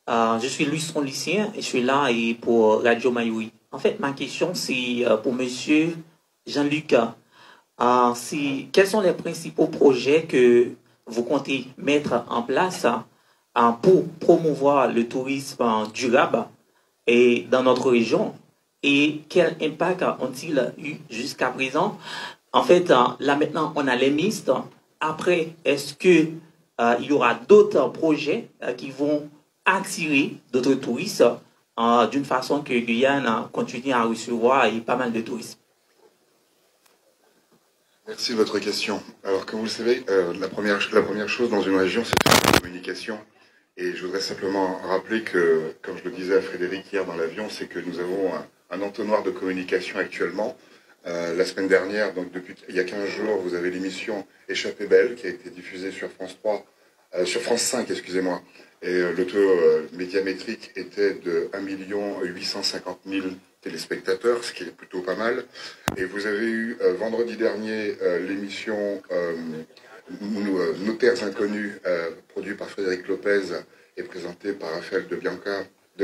Je suis Louis Lucien et je suis là pour Radio Mayoui. En fait, ma question, c'est pour monsieur Jean-Luc. Quels sont les principaux projets que vous comptez mettre en place pour promouvoir le tourisme durable et dans notre région? Et quel impact ont-ils eu jusqu'à présent? En fait, là maintenant, on a les Miss. Après, est-ce que il y aura d'autres projets qui vont attirer d'autres touristes d'une façon que Guyane continue à recevoir pas mal de touristes? Merci de votre question. Alors, comme vous le savez, la première chose dans une région, c'est la communication. Et je voudrais simplement rappeler que, comme je le disais à Frédéric hier dans l'avion, c'est que nous avons un entonnoir de communication actuellement. La semaine dernière, donc depuis il y a 15 jours, vous avez l'émission Échappée belle qui a été diffusée sur France 3, sur France 5, excusez-moi. Et le taux médiamétrique était de 1 850 000 téléspectateurs, ce qui est plutôt pas mal. Et vous avez eu vendredi dernier l'émission Notaires inconnus, produit par Frédéric Lopez et présenté par Raphaël de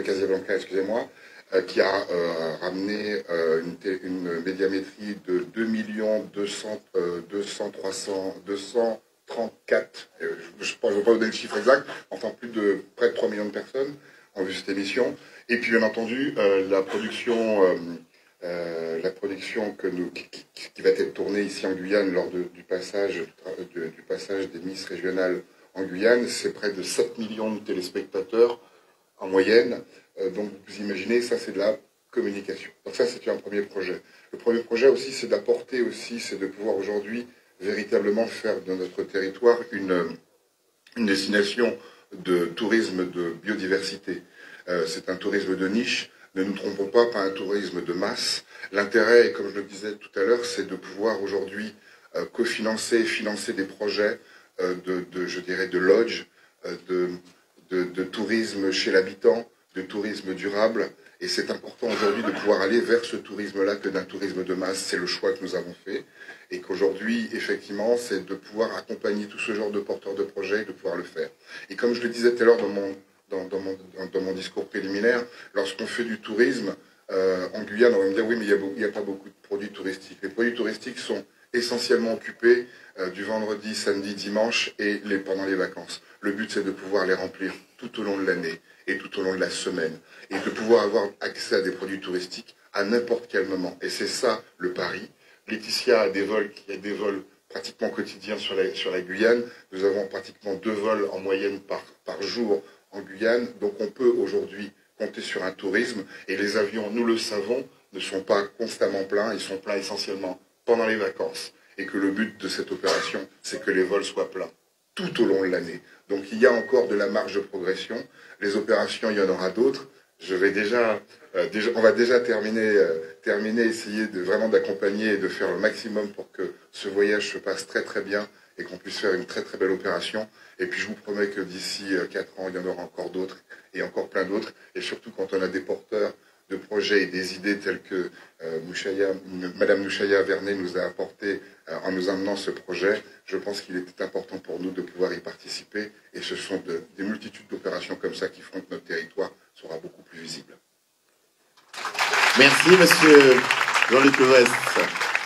Casablanca, excusez-moi, qui a ramené une médiamétrie de 2 234, je ne vais pas vous donner le chiffre exact, enfin près de 3 millions de personnes ont vu cette émission. Et puis bien entendu, la production qui va être tournée ici en Guyane lors du passage des Miss régionales en Guyane, c'est près de 7 millions de téléspectateurs en moyenne. Donc vous imaginez, ça c'est de la communication. Donc ça c'est un premier projet. Le premier projet aussi, c'est d'apporter aussi, c'est de pouvoir aujourd'hui véritablement faire de notre territoire une destination de tourisme de biodiversité. C'est un tourisme de niche. Ne nous trompons pas un tourisme de masse. L'intérêt, comme je le disais tout à l'heure, c'est de pouvoir aujourd'hui cofinancer et financer des projets je dirais, de lodge, de tourisme chez l'habitant, de tourisme durable. Et c'est important aujourd'hui de pouvoir aller vers ce tourisme-là que d'un tourisme de masse. C'est le choix que nous avons fait. Et qu'aujourd'hui, effectivement, c'est de pouvoir accompagner tout ce genre de porteurs de projets et de pouvoir le faire. Et comme je le disais tout à l'heure dans mon discours préliminaire, lorsqu'on fait du tourisme, en Guyane, on va me dire oui, mais il n'y a pas beaucoup de produits touristiques. Les produits touristiques sont essentiellement occupés du vendredi, samedi, dimanche et pendant les vacances. Le but, c'est de pouvoir les remplir tout au long de l'année et tout au long de la semaine et de pouvoir avoir accès à des produits touristiques à n'importe quel moment. Et c'est ça le pari. Laetitia a des vols pratiquement quotidiens sur la Guyane. Nous avons pratiquement 2 vols en moyenne par jour en Guyane. Donc on peut aujourd'hui compter sur un tourisme. Et les avions, nous le savons, ne sont pas constamment pleins. Ils sont pleins essentiellement pendant les vacances. Et que le but de cette opération, c'est que les vols soient pleins tout au long de l'année. Donc il y a encore de la marge de progression. Les opérations, il y en aura d'autres. On va déjà terminer, essayer vraiment d'accompagner et de faire le maximum pour que ce voyage se passe très très bien et qu'on puisse faire une très très belle opération. Et puis je vous promets que d'ici 4 ans, il y en aura encore d'autres et encore plein d'autres. Et surtout quand on a des porteurs de projets et des idées telles que Madame Nouchaya Vernet nous a apporté en nous amenant ce projet, je pense qu'il était important pour nous de pouvoir y participer. Et ce sont des multitudes d'opérations comme ça qui feront que notre territoire sera beaucoup plus visible. Merci, monsieur Jean-Luc Lewest,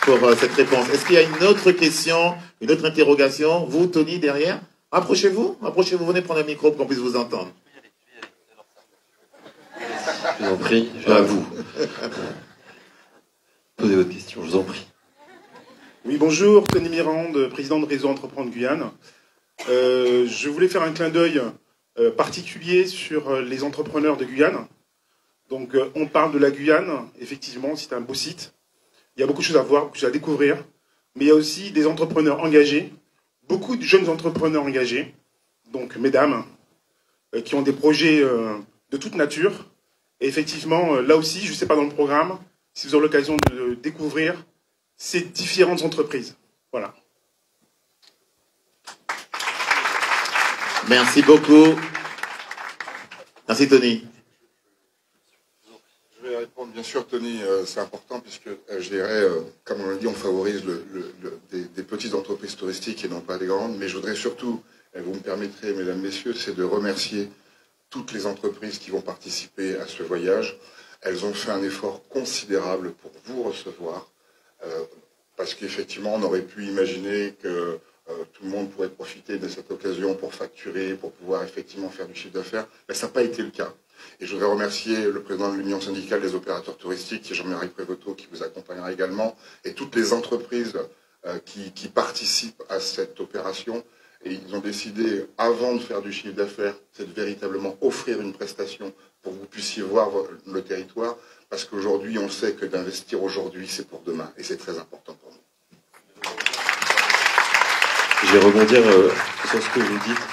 pour cette réponse. Est-ce qu'il y a une autre question, une autre interrogation? Vous, Tony, derrière? Approchez-vous, venez prendre un micro pour qu'on puisse vous entendre. Je vous en prie, à vous. Posez votre question, je vous en prie. Oui, bonjour, Tony Mirande, président de Réseau Entreprendre Guyane. Je voulais faire un clin d'œil particulier sur les entrepreneurs de Guyane. Donc, on parle de la Guyane, effectivement, c'est un beau site. Il y a beaucoup de choses à voir, beaucoup de choses à découvrir. Mais il y a aussi des entrepreneurs engagés, beaucoup de jeunes entrepreneurs engagés, donc mesdames, qui ont des projets de toute nature. Et effectivement, là aussi, je ne sais pas dans le programme, si vous aurez l'occasion de découvrir ces différentes entreprises. Voilà. Merci beaucoup. Merci, Tony. Je vais répondre, bien sûr, Tony, c'est important puisque, je dirais, comme on l'a dit, on favorise des petites entreprises touristiques et non pas des grandes. Mais je voudrais surtout, vous me permettrez, mesdames, messieurs, c'est de remercier toutes les entreprises qui vont participer à ce voyage. Elles ont fait un effort considérable pour vous recevoir, parce qu'effectivement, on aurait pu imaginer que tout le monde pourrait profiter de cette occasion pour facturer, pour pouvoir effectivement faire du chiffre d'affaires, mais ça n'a pas été le cas. Et je voudrais remercier le président de l'Union syndicale des opérateurs touristiques, Jean-Marie Prévoto, qui vous accompagnera également, et toutes les entreprises qui participent à cette opération. Et ils ont décidé, avant de faire du chiffre d'affaires, c'est de véritablement offrir une prestation pour que vous puissiez voir le territoire, parce qu'aujourd'hui, on sait que d'investir aujourd'hui, c'est pour demain, et c'est très important pour nous. Je vais rebondir sur ce que vous dites.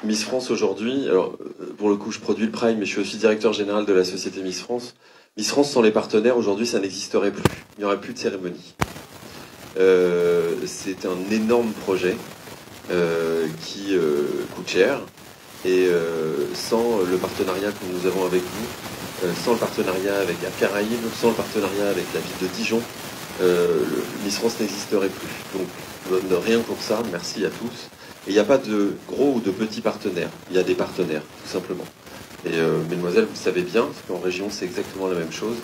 Miss France aujourd'hui, alors pour le coup, je produis le Prime, mais je suis aussi directeur général de la société Miss France. Miss France, sans les partenaires, aujourd'hui, ça n'existerait plus. Il n'y aurait plus de cérémonie. C'est un énorme projet. Qui coûte cher et sans le partenariat que nous avons avec vous, sans le partenariat avec Air Caraïbes, sans le partenariat avec la ville de Dijon, Miss France n'existerait plus. Donc rien pour ça, merci à tous. Et il n'y a pas de gros ou de petits partenaires, il y a des partenaires, tout simplement. Et mesdemoiselles, vous le savez bien, parce qu'en région c'est exactement la même chose.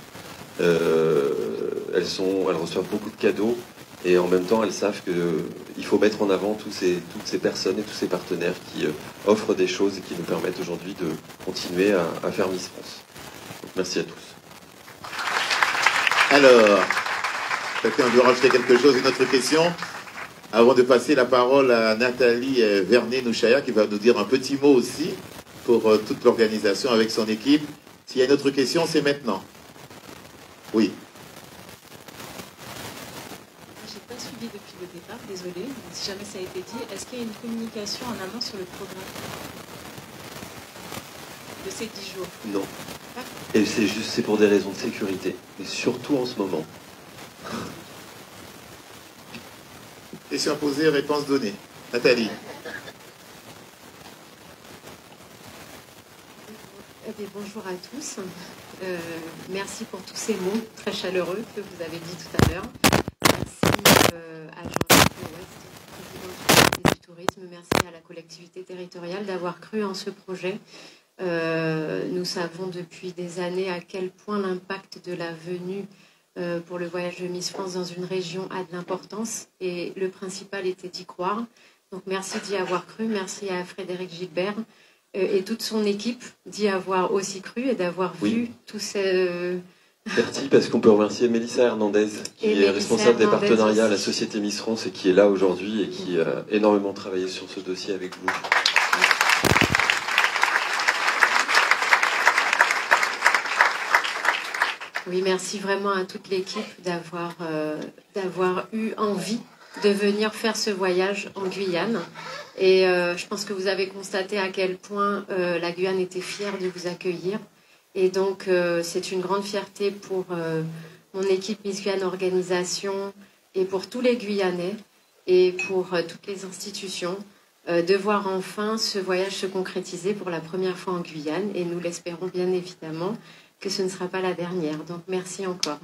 Elles reçoivent beaucoup de cadeaux et en même temps elles savent qu'il faut mettre en avant toutes ces personnes et tous ces partenaires qui offrent des choses et qui nous permettent aujourd'hui de continuer à faire Miss France. Donc, merci à tous. Alors, quelqu'un veut rajouter quelque chose, une autre question avant de passer la parole à Nathalie Vernet-Nouchaya qui va nous dire un petit mot aussi pour toute l'organisation avec son équipe. S'il y a une autre question, c'est maintenant. Oui. Je n'ai pas suivi depuis le départ, désolé. Si jamais ça a été dit, est-ce qu'il y a une communication en amont sur le programme de ces 10 jours? Non. Et c'est pour des raisons de sécurité. Et surtout en ce moment. Question posée, réponse donnée. Nathalie. Bonjour à tous. Merci pour tous ces mots très chaleureux que vous avez dit tout à l'heure. Merci à Jean-Luc Ouest, président du tourisme. Merci à la collectivité territoriale d'avoir cru en ce projet. Nous savons depuis des années à quel point l'impact de la venue pour le voyage de Miss France dans une région a de l'importance et le principal était d'y croire. Donc merci d'y avoir cru, merci à Frédéric Gilbert et toute son équipe d'y avoir aussi cru et d'avoir vu tous ces... Merci, parce qu'on peut remercier Mélissa Hernandez, qui est responsable des partenariats à la Société Miss France et qui est là aujourd'hui et qui a énormément travaillé sur ce dossier avec vous. Oui, merci vraiment à toute l'équipe d'avoir eu envie de venir faire ce voyage en Guyane. Et je pense que vous avez constaté à quel point la Guyane était fière de vous accueillir. Et donc, c'est une grande fierté pour mon équipe Miss Guyane Organisation et pour tous les Guyanais et pour toutes les institutions de voir enfin ce voyage se concrétiser pour la première fois en Guyane. Et nous l'espérons bien évidemment que ce ne sera pas la dernière. Donc, merci encore.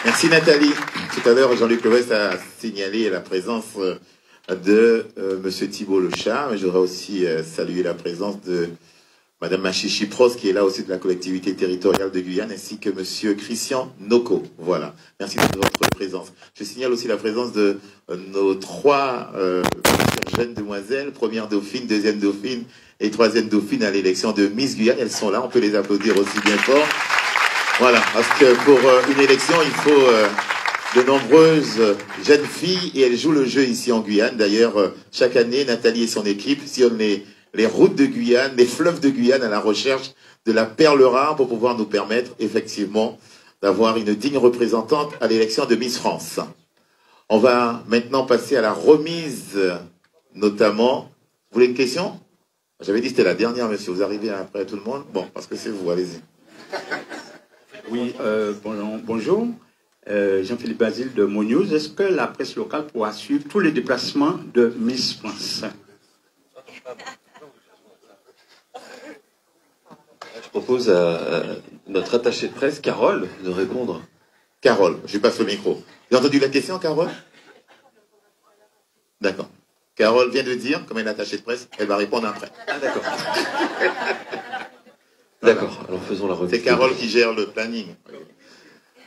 Merci Nathalie. Tout à l'heure, Jean-Luc Levesque a signalé la présence de M. Thibault Lechat, mais je voudrais aussi saluer la présence de Mme Machichi Prost, qui est là aussi de la collectivité territoriale de Guyane, ainsi que M. Christian Noko. Voilà. Merci de votre présence. Je signale aussi la présence de nos 3 jeunes demoiselles, première dauphine, deuxième dauphine et troisième dauphine à l'élection de Miss Guyane. Elles sont là, on peut les applaudir aussi bien fort. Voilà, parce que pour une élection, il faut de nombreuses jeunes filles et elles jouent le jeu ici en Guyane. D'ailleurs, chaque année, Nathalie et son équipe sillonnent les routes de Guyane, les fleuves de Guyane à la recherche de la perle rare pour pouvoir nous permettre effectivement d'avoir une digne représentante à l'élection de Miss France. On va maintenant passer à la remise, notamment. Vous voulez une question? J'avais dit que c'était la dernière, monsieur. Vous arrivez après tout le monde? Bon, parce que c'est vous, allez-y. Oui, bonjour. Jean-Philippe Basile de MoNews. Est-ce que la presse locale pourra suivre tous les déplacements de Miss France? Je propose à notre attachée de presse, Carole, de répondre. Carole, je passe le micro. Vous avez entendu la question, Carole? D'accord. Carole vient de dire, comme elle est attachée de presse, elle va répondre après. Ah, d'accord. D'accord, alors faisons la remise. C'est Carole qui gère le planning.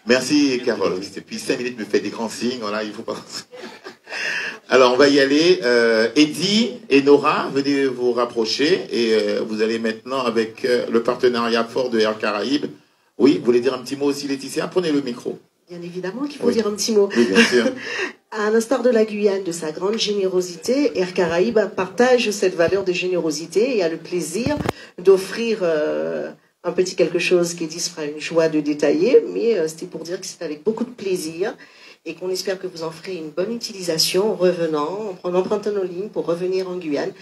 Merci, Carole. Depuis 5 minutes, me fait des grands signes. Voilà, il faut pas... Alors, on va y aller. Eddy et Nora, venez vous rapprocher. Et vous allez maintenant avec le partenariat fort de Air Caraïbes. Oui, vous voulez dire un petit mot aussi, Laetitia? Prenez le micro. Bien évidemment qu'il faut dire un petit mot. Oui, bien sûr. À l'instar de la Guyane, de sa grande générosité, Air Caraïbes partage cette valeur de générosité et a le plaisir d'offrir un petit quelque chose qu'Eddy se fera une joie de détailler, mais c'était pour dire que c'est avec beaucoup de plaisir et qu'on espère que vous en ferez une bonne utilisation en revenant, en empruntant nos lignes pour revenir en Guyane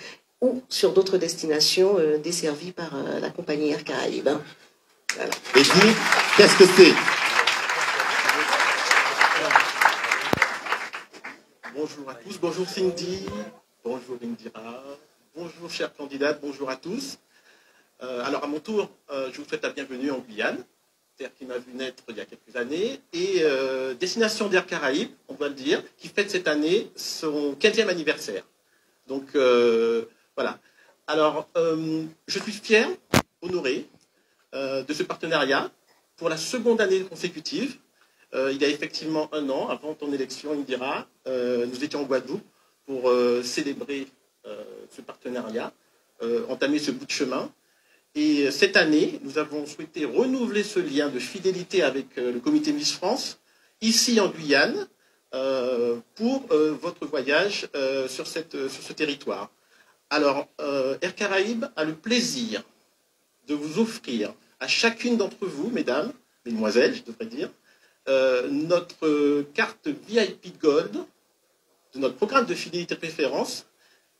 ou sur d'autres destinations desservies par la compagnie Air Caraïbes. Voilà. Eddy, qu'est-ce que c'est? Bonjour à tous, bonjour Cindy, bonjour Indira, bonjour chères candidates, bonjour à tous. Alors à mon tour, je vous souhaite la bienvenue en Guyane. Terre qui m'a vu naître il y a quelques années, et Destination d'Air Caraïbes, on doit le dire, qui fête cette année son 15e anniversaire. Donc voilà. Alors, je suis fier, honoré de ce partenariat pour la seconde année consécutive. Il y a effectivement un an, avant ton élection, Indira, nous étions en Guadeloupe pour célébrer ce partenariat, entamer ce bout de chemin. Et cette année, nous avons souhaité renouveler ce lien de fidélité avec le comité Miss France, ici en Guyane, pour votre voyage sur ce territoire. Alors, Air Caraïbes a le plaisir de vous offrir à chacune d'entre vous, mesdames, mesdemoiselles, je devrais dire, notre carte VIP Gold de notre programme de fidélité préférence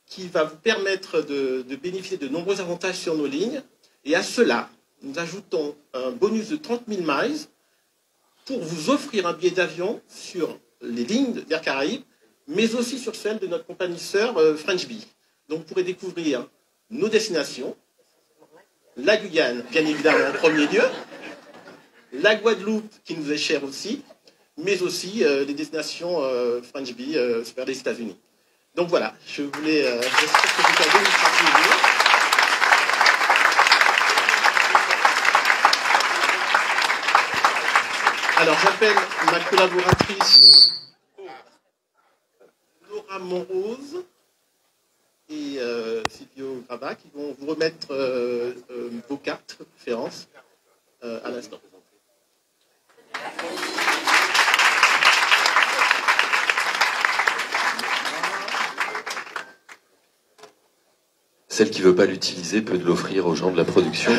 qui va vous permettre de bénéficier de nombreux avantages sur nos lignes. Et à cela, nous ajoutons un bonus de 30 000 miles pour vous offrir un billet d'avion sur les lignes d'Air Caraïbes, mais aussi sur celle de notre compagnie sœur French Bee. Donc vous pourrez découvrir nos destinations, la Guyane, bien évidemment en premier lieu, la Guadeloupe qui nous est chère aussi, mais aussi les destinations French Bee vers les États-Unis. Donc voilà, je voulais... j'espère que vous avez une plaisir. Alors j'appelle ma collaboratrice Nora Monrose et Silvio Grava qui vont vous remettre vos cartes de préférence à l'instant. Celle qui ne veut pas l'utiliser peut l'offrir aux gens de la production.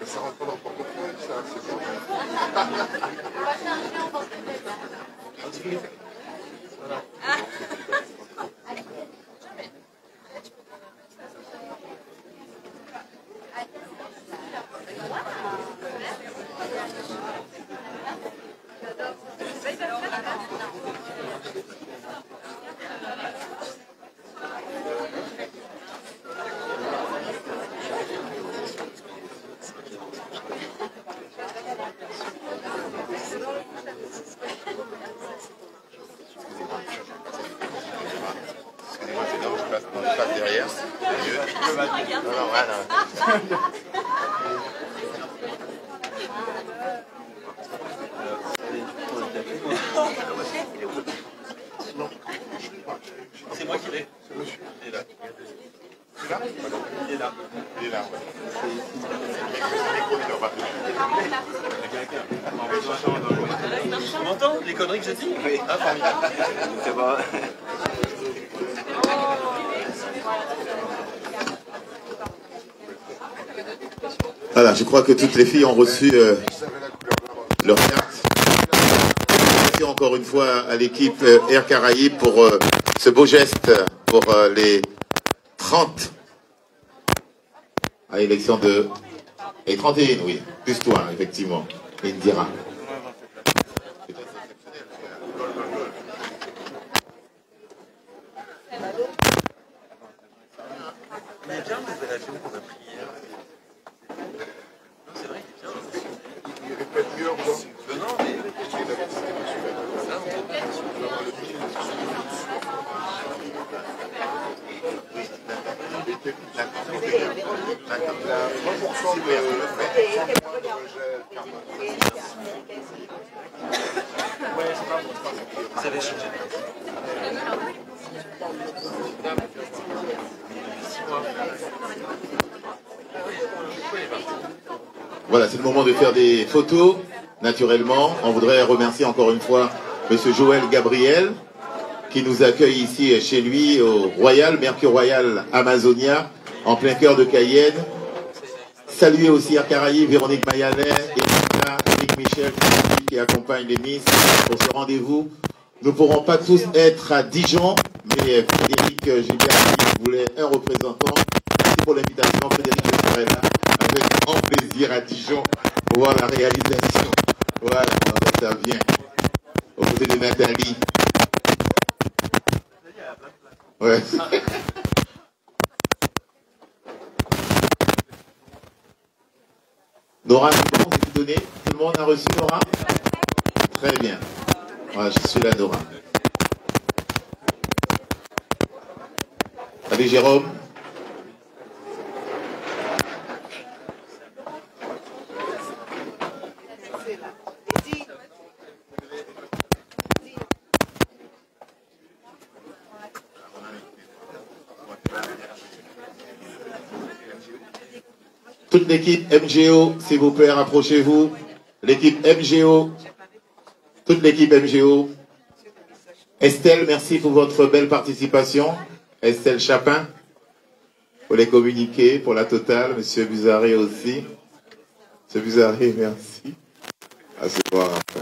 Ça rentre dans le portefeuille, ça, c'est bon. Voilà. Derrière. Alors, voilà. C'est moi qui l'ai. Il est là. C'est là? Il est là. Il est là, Tu m'entends les conneries que je dis? Oui. Ah, formidable. C'est bon. Voilà, je crois que toutes les filles ont reçu leur carte. Merci encore une fois à l'équipe Air Caraïbes pour ce beau geste pour les 30 à l'élection de... Et 31, oui, plus toi, effectivement, Indira. Ça avait changé. Voilà, c'est le moment de faire des photos, naturellement. On voudrait remercier encore une fois M. Joël Gabriel, qui nous accueille ici chez lui au Royal, Mercure Royal Amazonia, en plein cœur de Cayenne. Saluer aussi à Caraïbes, Véronique Mayanet, Eric Michel qui accompagne les Miss pour ce rendez-vous. Nous ne pourrons pas tous être à Dijon, mais Frédéric Gilbert voulait un représentant. Merci pour l'invitation, Frédéric serait là avec grand plaisir à Dijon pour voir la réalisation. Voilà, ça vient. Aux côtés de Nathalie. Ouais. Nora, c'est bon, c'est donné. Tout le monde a reçu Nora? Très bien. Voilà, je suis là, Nora. Allez, Jérôme. Toute l'équipe MGO, s'il vous plaît, rapprochez-vous. L'équipe MGO, toute l'équipe MGO. Estelle, merci pour votre belle participation. Estelle Chapin, pour les communiqués, pour la totale. Monsieur Buzaré aussi. Monsieur Buzaré, merci. À se voir après.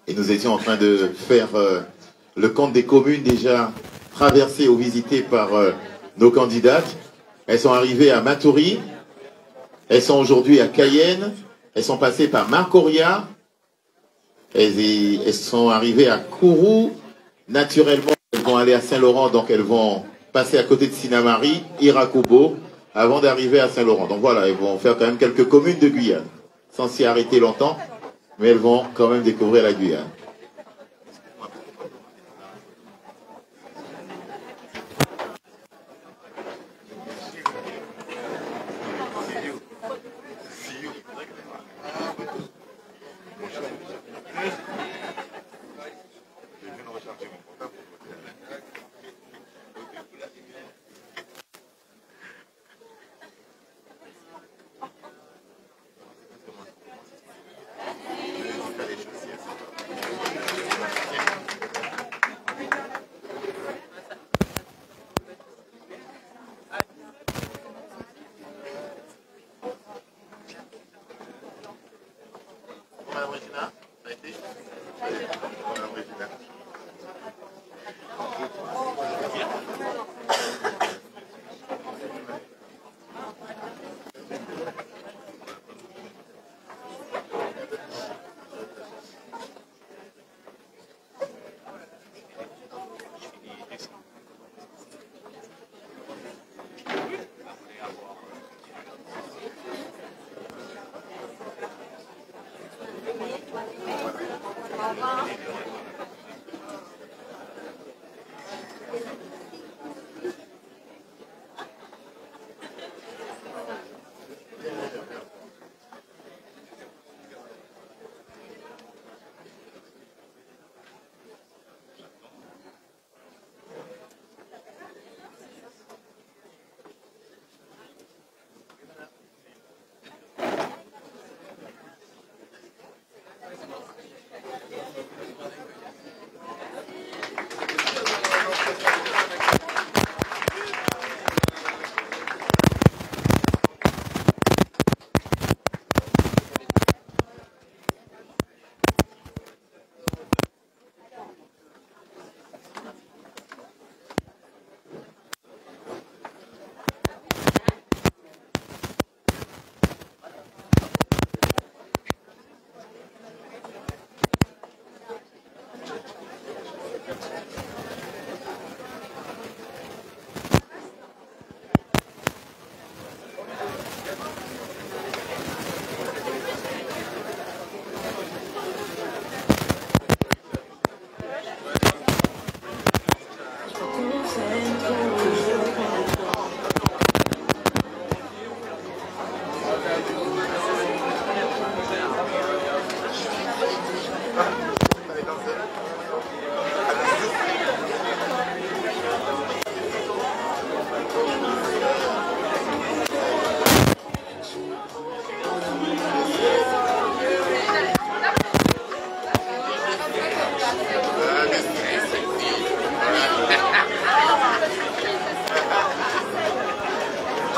Et nous étions en train de faire le compte des communes déjà traversées ou visitées par nos candidates. Elles sont arrivées à Matoury, elles sont aujourd'hui à Cayenne, elles sont passées par Marcoria, elles sont arrivées à Kourou. Naturellement, elles vont aller à Saint-Laurent, donc elles vont passer à côté de Sinamari, Irakubo, avant d'arriver à Saint-Laurent. Donc voilà, elles vont faire quand même quelques communes de Guyane, sans s'y arrêter longtemps, mais elles vont quand même découvrir la Guyane.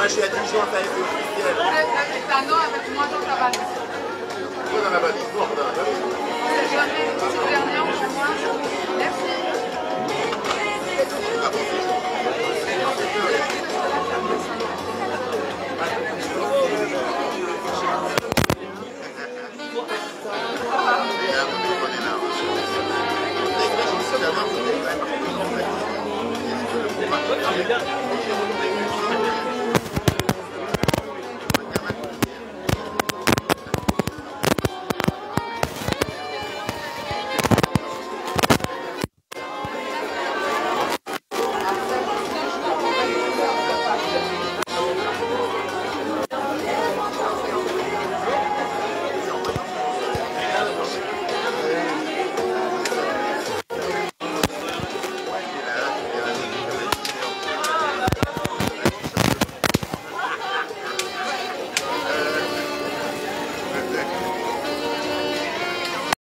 Moi, je suis adjointe à l'effet officiel. C'est un an avec moi dans la valise. Toi, dans la valise. Toi, dans la valise. J'ai jamais une petite dernière pour moi. Merci. Bien.